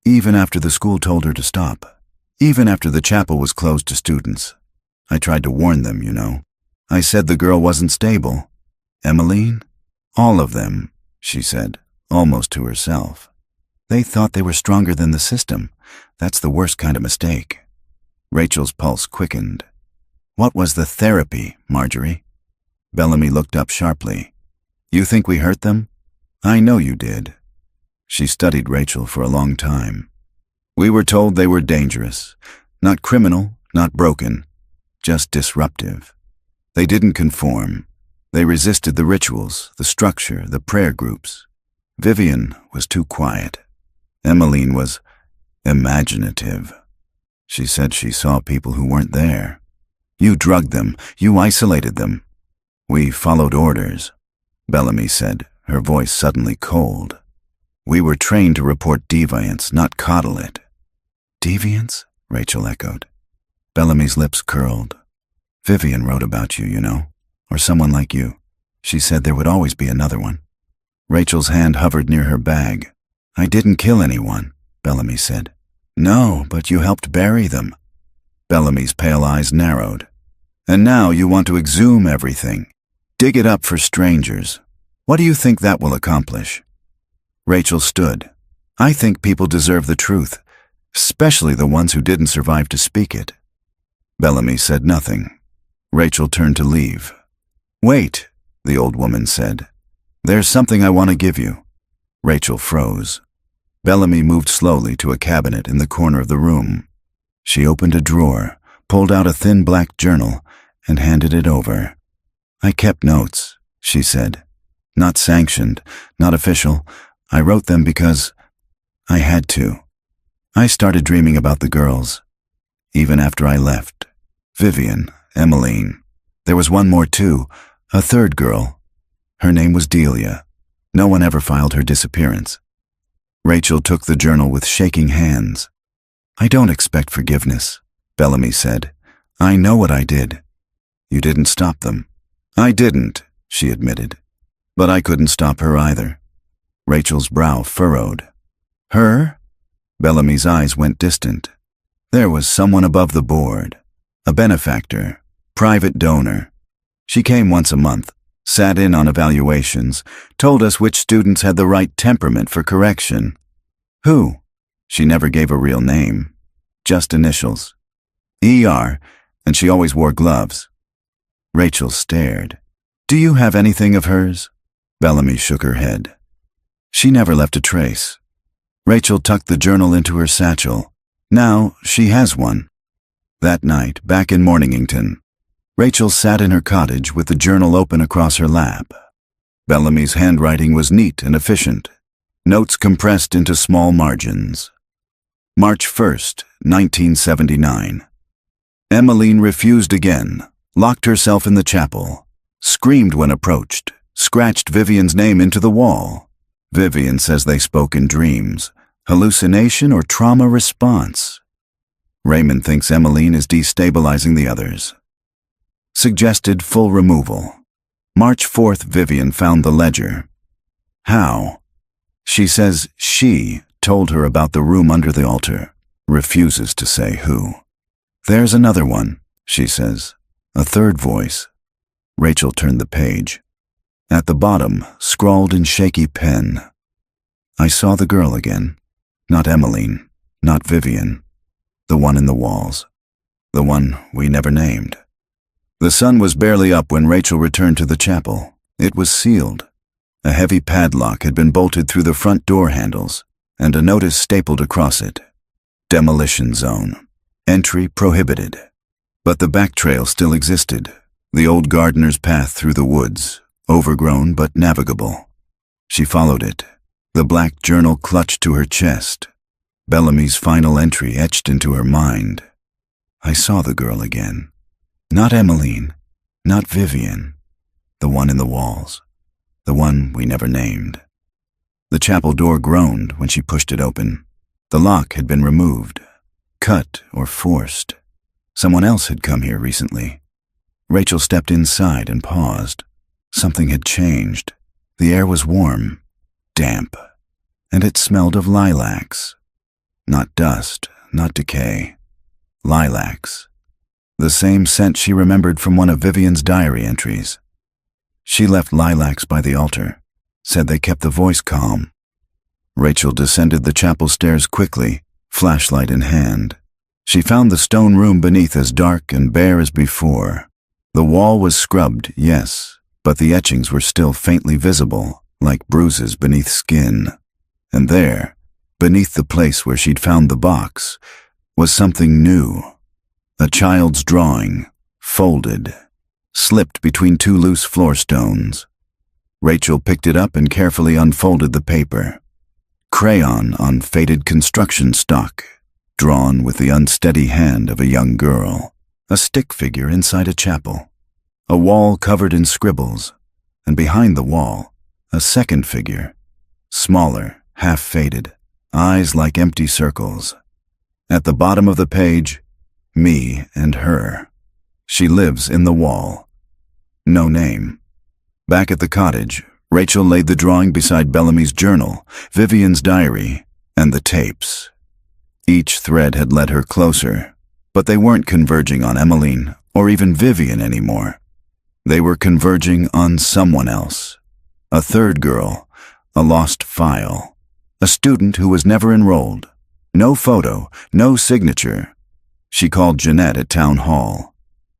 "even after the school told her to stop, even after the chapel was closed to students. I tried to warn them, you know. I said the girl wasn't stable. Emmeline? All of them," she said, almost to herself. "They thought they were stronger than the system. That's the worst kind of mistake." Rachel's pulse quickened. "What was the therapy, Marjorie?" Bellamy looked up sharply. "You think we hurt them? I know you did." She studied Rachel for a long time. "We were told they were dangerous. Not criminal, not broken, just disruptive. They didn't conform. They resisted the rituals, the structure, the prayer groups. Vivian was too quiet. Emmeline was imaginative. She said she saw people who weren't there. You drugged them. You isolated them. We followed orders," Bellamy said, her voice suddenly cold. "We were trained to report deviance, not coddle it." "Deviance?" Rachel echoed. Bellamy's lips curled. "Vivian wrote about you, you know, or someone like you. She said there would always be another one." Rachel's hand hovered near her bag. "I didn't kill anyone," Bellamy said. "No, but you helped bury them." Bellamy's pale eyes narrowed. "And now you want to exhume everything. Dig it up for strangers. What do you think that will accomplish?" Rachel stood. "I think people deserve the truth, especially the ones who didn't survive to speak it." Bellamy said nothing. Rachel turned to leave. "Wait," the old woman said. "There's something I want to give you." Rachel froze. Bellamy moved slowly to a cabinet in the corner of the room. She opened a drawer, pulled out a thin black journal, and handed it over. "I kept notes," she said. "Not sanctioned, not official. I wrote them because I had to. I started dreaming about the girls, even after I left. Vivian, Emmeline. There was one more too, a third girl. Her name was Delia. No one ever filed her disappearance." Rachel took the journal with shaking hands. "I don't expect forgiveness," Bellamy said. "I know what I did." "You didn't stop them." "I didn't," she admitted. "But I couldn't stop her either." Rachel's brow furrowed. "Her?" Bellamy's eyes went distant. "There was someone above the board. A benefactor, private donor. She came once a month, sat in on evaluations, told us which students had the right temperament for correction." "Who?" She never gave a real name, just initials. "ER, and she always wore gloves." Rachel stared. "Do you have anything of hers?" Bellamy shook her head. "She never left a trace." Rachel tucked the journal into her satchel. "Now she has one." That night, back in Mornington, Rachel sat in her cottage with the journal open across her lap. Bellamy's handwriting was neat and efficient, notes compressed into small margins. March 1st, 1979. Emmeline refused again, locked herself in the chapel, screamed when approached, scratched Vivian's name into the wall. Vivian says they spoke in dreams, hallucination or trauma response. Raymond thinks Emmeline is destabilizing the others. Suggested full removal. March 4th, Vivian found the ledger. How? She says she told her about the room under the altar. Refuses to say who. There's another one, she says. A third voice. Rachel turned the page. At the bottom, scrawled in shaky pen. I saw the girl again. Not Emmeline, not Vivian. The one in the walls. The one we never named. The sun was barely up when Rachel returned to the chapel. It was sealed. A heavy padlock had been bolted through the front door handles, and a notice stapled across it. Demolition zone. Entry prohibited. But the back trail still existed. The old gardener's path through the woods, overgrown but navigable. She followed it, the black journal clutched to her chest. Bellamy's final entry etched into her mind. I saw the girl again. Not Emmeline, not Vivian. The one in the walls. The one we never named. The chapel door groaned when she pushed it open. The lock had been removed, cut or forced. Someone else had come here recently. Rachel stepped inside and paused. Something had changed. The air was warm, damp, and it smelled of lilacs. Not dust, not decay. Lilacs. The same scent she remembered from one of Vivian's diary entries. She left lilacs by the altar, said they kept the voice calm. Rachel descended the chapel stairs quickly, flashlight in hand. She found the stone room beneath as dark and bare as before. The wall was scrubbed, yes, but the etchings were still faintly visible, like bruises beneath skin. And there, beneath the place where she'd found the box, was something new. A child's drawing, folded, slipped between two loose floor stones. Rachel picked it up and carefully unfolded the paper. Crayon on faded construction stock, drawn with the unsteady hand of a young girl. A stick figure inside a chapel. A wall covered in scribbles, and behind the wall, a second figure. Smaller, half-faded, eyes like empty circles. At the bottom of the page, me and her. She lives in the wall. No name. Back at the cottage, Rachel laid the drawing beside Bellamy's journal, Vivian's diary, and the tapes. Each thread had led her closer, but they weren't converging on Emmeline or even Vivian anymore. They were converging on someone else. A third girl, a lost file. A student who was never enrolled. No photo, no signature. She called Jeanette at town hall.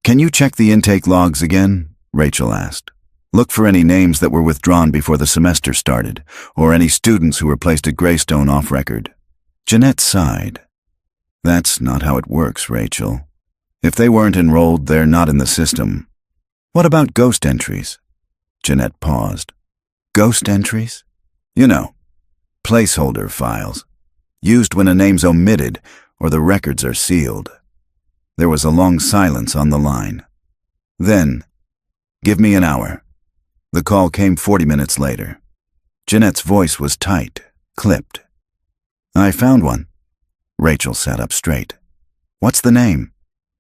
Can you check the intake logs again? Rachel asked. Look for any names that were withdrawn before the semester started, or any students who were placed at Greystone off record. Jeanette sighed. That's not how it works, Rachel. If they weren't enrolled, they're not in the system. What about ghost entries? Jeanette paused. Ghost entries? You know, placeholder files. Used when a name's omitted or the records are sealed. There was a long silence on the line. Then, give me an hour. The call came 40 minutes later. Jeanette's voice was tight, clipped. I found one. Rachel sat up straight. What's the name?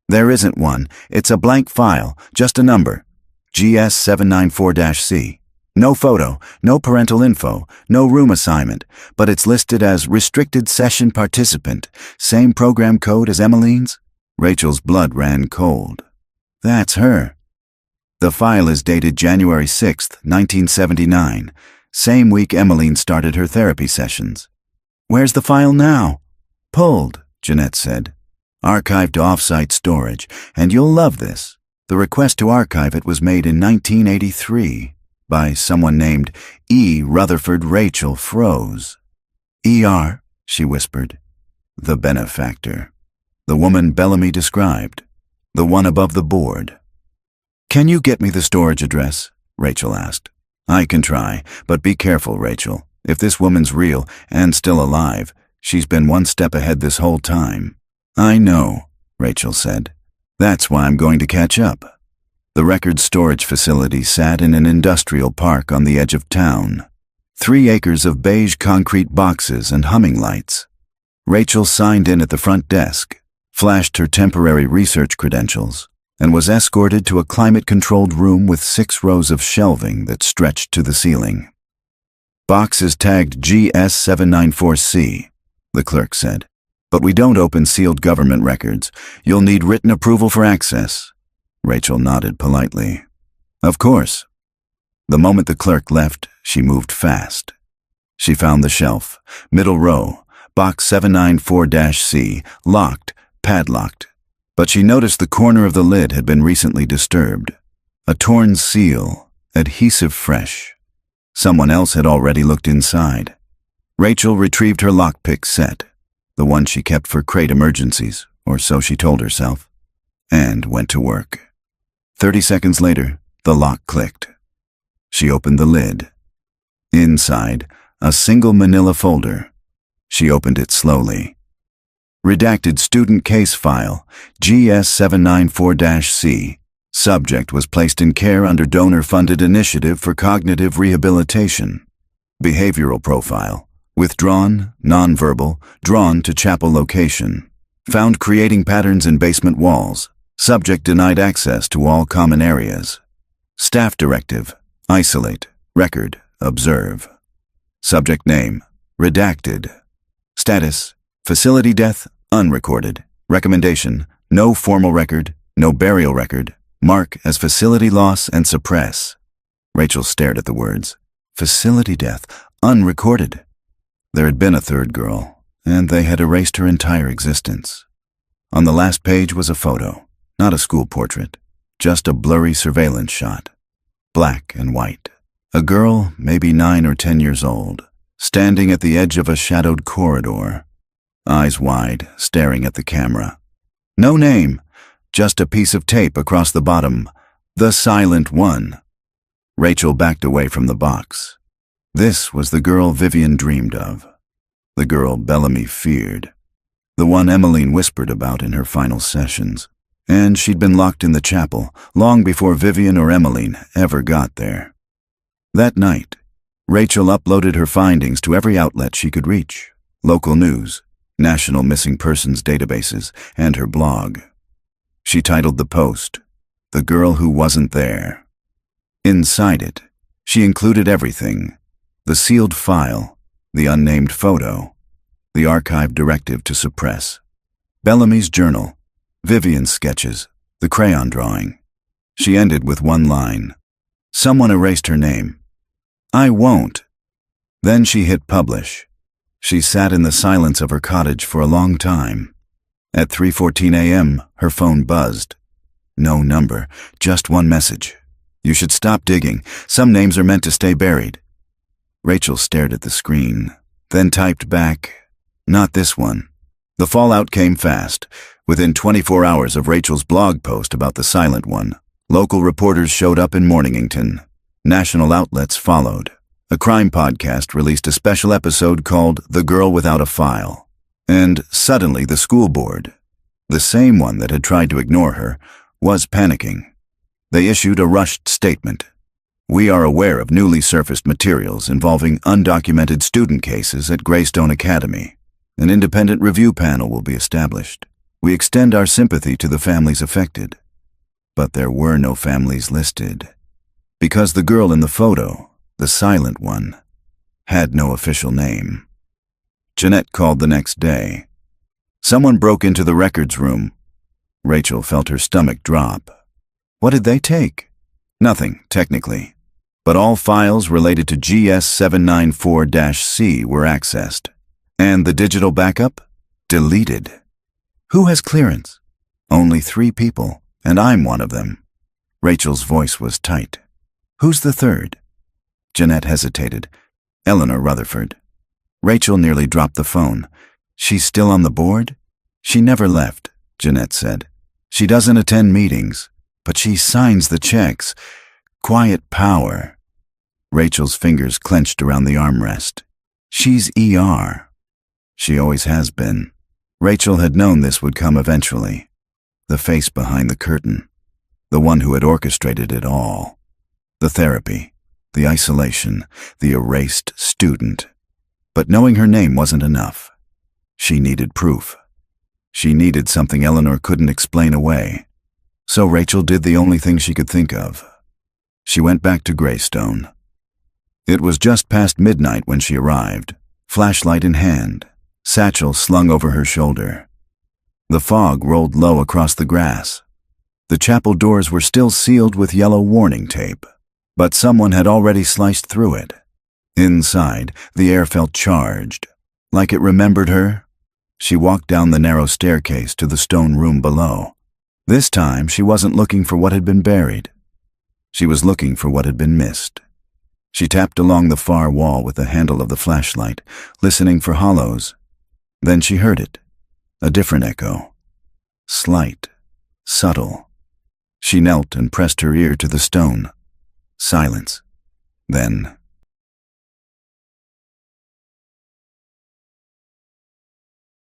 There isn't one. It's a blank file, just a number. GS794-C. No photo, no parental info, no room assignment, but it's listed as restricted session participant. Same program code as Emmeline's? Rachel's blood ran cold. That's her. The file is dated January 6th, 1979, same week Emmeline started her therapy sessions. Where's the file now? Pulled, Jeanette said. Archived to off-site storage, and you'll love this. The request to archive it was made in 1983 by someone named E. Rutherford Rachel Froze. E.R., she whispered. The benefactor. The woman Bellamy described. The one above the board. Can you get me the storage address? Rachel asked. I can try, but be careful, Rachel. If this woman's real and still alive, she's been one step ahead this whole time. I know, Rachel said. That's why I'm going to catch up. The record storage facility sat in an industrial park on the edge of town. 3 acres of beige concrete boxes and humming lights. Rachel signed in at the front desk, flashed her temporary research credentials, and was escorted to a climate-controlled room with 6 rows of shelving that stretched to the ceiling. Boxes tagged GS794C, the clerk said. But we don't open sealed government records. You'll need written approval for access. Rachel nodded politely. Of course. The moment the clerk left, she moved fast. She found the shelf, middle row, box 794-C, locked, padlocked. But she noticed the corner of the lid had been recently disturbed. A torn seal, adhesive fresh. Someone else had already looked inside. Rachel retrieved her lockpick set, the one she kept for crate emergencies, or so she told herself, and went to work. 30 seconds later, the lock clicked. She opened the lid. Inside, a single manila folder. She opened it slowly. Redacted student case file, GS794-C. Subject was placed in care under donor-funded initiative for cognitive rehabilitation. Behavioral profile. Withdrawn, nonverbal, drawn to chapel location. Found creating patterns in basement walls. Subject denied access to all common areas. Staff directive. Isolate. Record. Observe. Subject name. Redacted. Status. Facility death. Unrecorded. Recommendation. No formal record. No burial record. Mark as facility loss and suppress. Rachel stared at the words. Facility death. Unrecorded. There had been a third girl, and they had erased her entire existence. On the last page was a photo, not a school portrait, just a blurry surveillance shot. Black and white. A girl, maybe 9 or 10 years old, standing at the edge of a shadowed corridor, eyes wide, staring at the camera. No name, just a piece of tape across the bottom. The Silent One. Rachel backed away from the box. This was the girl Vivian dreamed of. The girl Bellamy feared. The one Emmeline whispered about in her final sessions. And she'd been locked in the chapel long before Vivian or Emmeline ever got there. That night, Rachel uploaded her findings to every outlet she could reach. Local news, national missing persons databases, and her blog. She titled the post, The Girl Who Wasn't There. Inside it, she included everything. The sealed file, the unnamed photo, the archive directive to suppress, Bellamy's journal, Vivian's sketches, the crayon drawing. She ended with one line. Someone erased her name. I won't. Then she hit publish. She sat in the silence of her cottage for a long time. At 3:14 a.m., her phone buzzed. No number, just one message. You should stop digging. Some names are meant to stay buried. Rachel stared at the screen, then typed back, "Not this one." The fallout came fast. Within 24 hours of Rachel's blog post about the silent one, local reporters showed up in Mornington. National outlets followed. A crime podcast released a special episode called The Girl Without a File. And suddenly the school board, the same one that had tried to ignore her, was panicking. They issued a rushed statement. "We are aware of newly surfaced materials involving undocumented student cases at Greystone Academy. An independent review panel will be established. We extend our sympathy to the families affected." But there were no families listed, because the girl in the photo, the silent one, had no official name. Jeanette called the next day. Someone broke into the records room. Rachel felt her stomach drop. What did they take? Nothing, technically. But all files related to GS794-C were accessed. And the digital backup? Deleted. Who has clearance? Only 3 people, and I'm one of them. Rachel's voice was tight. Who's the third? Jeanette hesitated. Eleanor Rutherford. Rachel nearly dropped the phone. She's still on the board? She never left, Jeanette said. She doesn't attend meetings, but she signs the checks. Quiet power. Rachel's fingers clenched around the armrest. She's ER. She always has been. Rachel had known this would come eventually. The face behind the curtain. The one who had orchestrated it all. The therapy, the isolation, the erased student. But knowing her name wasn't enough. She needed proof. She needed something Eleanor couldn't explain away. So Rachel did the only thing she could think of. She went back to Greystone. It was just past midnight when she arrived, flashlight in hand, satchel slung over her shoulder. The fog rolled low across the grass. The chapel doors were still sealed with yellow warning tape, but someone had already sliced through it. Inside, the air felt charged, like it remembered her. She walked down the narrow staircase to the stone room below. This time, she wasn't looking for what had been buried. She was looking for what had been missed. She tapped along the far wall with the handle of the flashlight, listening for hollows. Then she heard it, a different echo. Slight, subtle. She knelt and pressed her ear to the stone. Silence. Then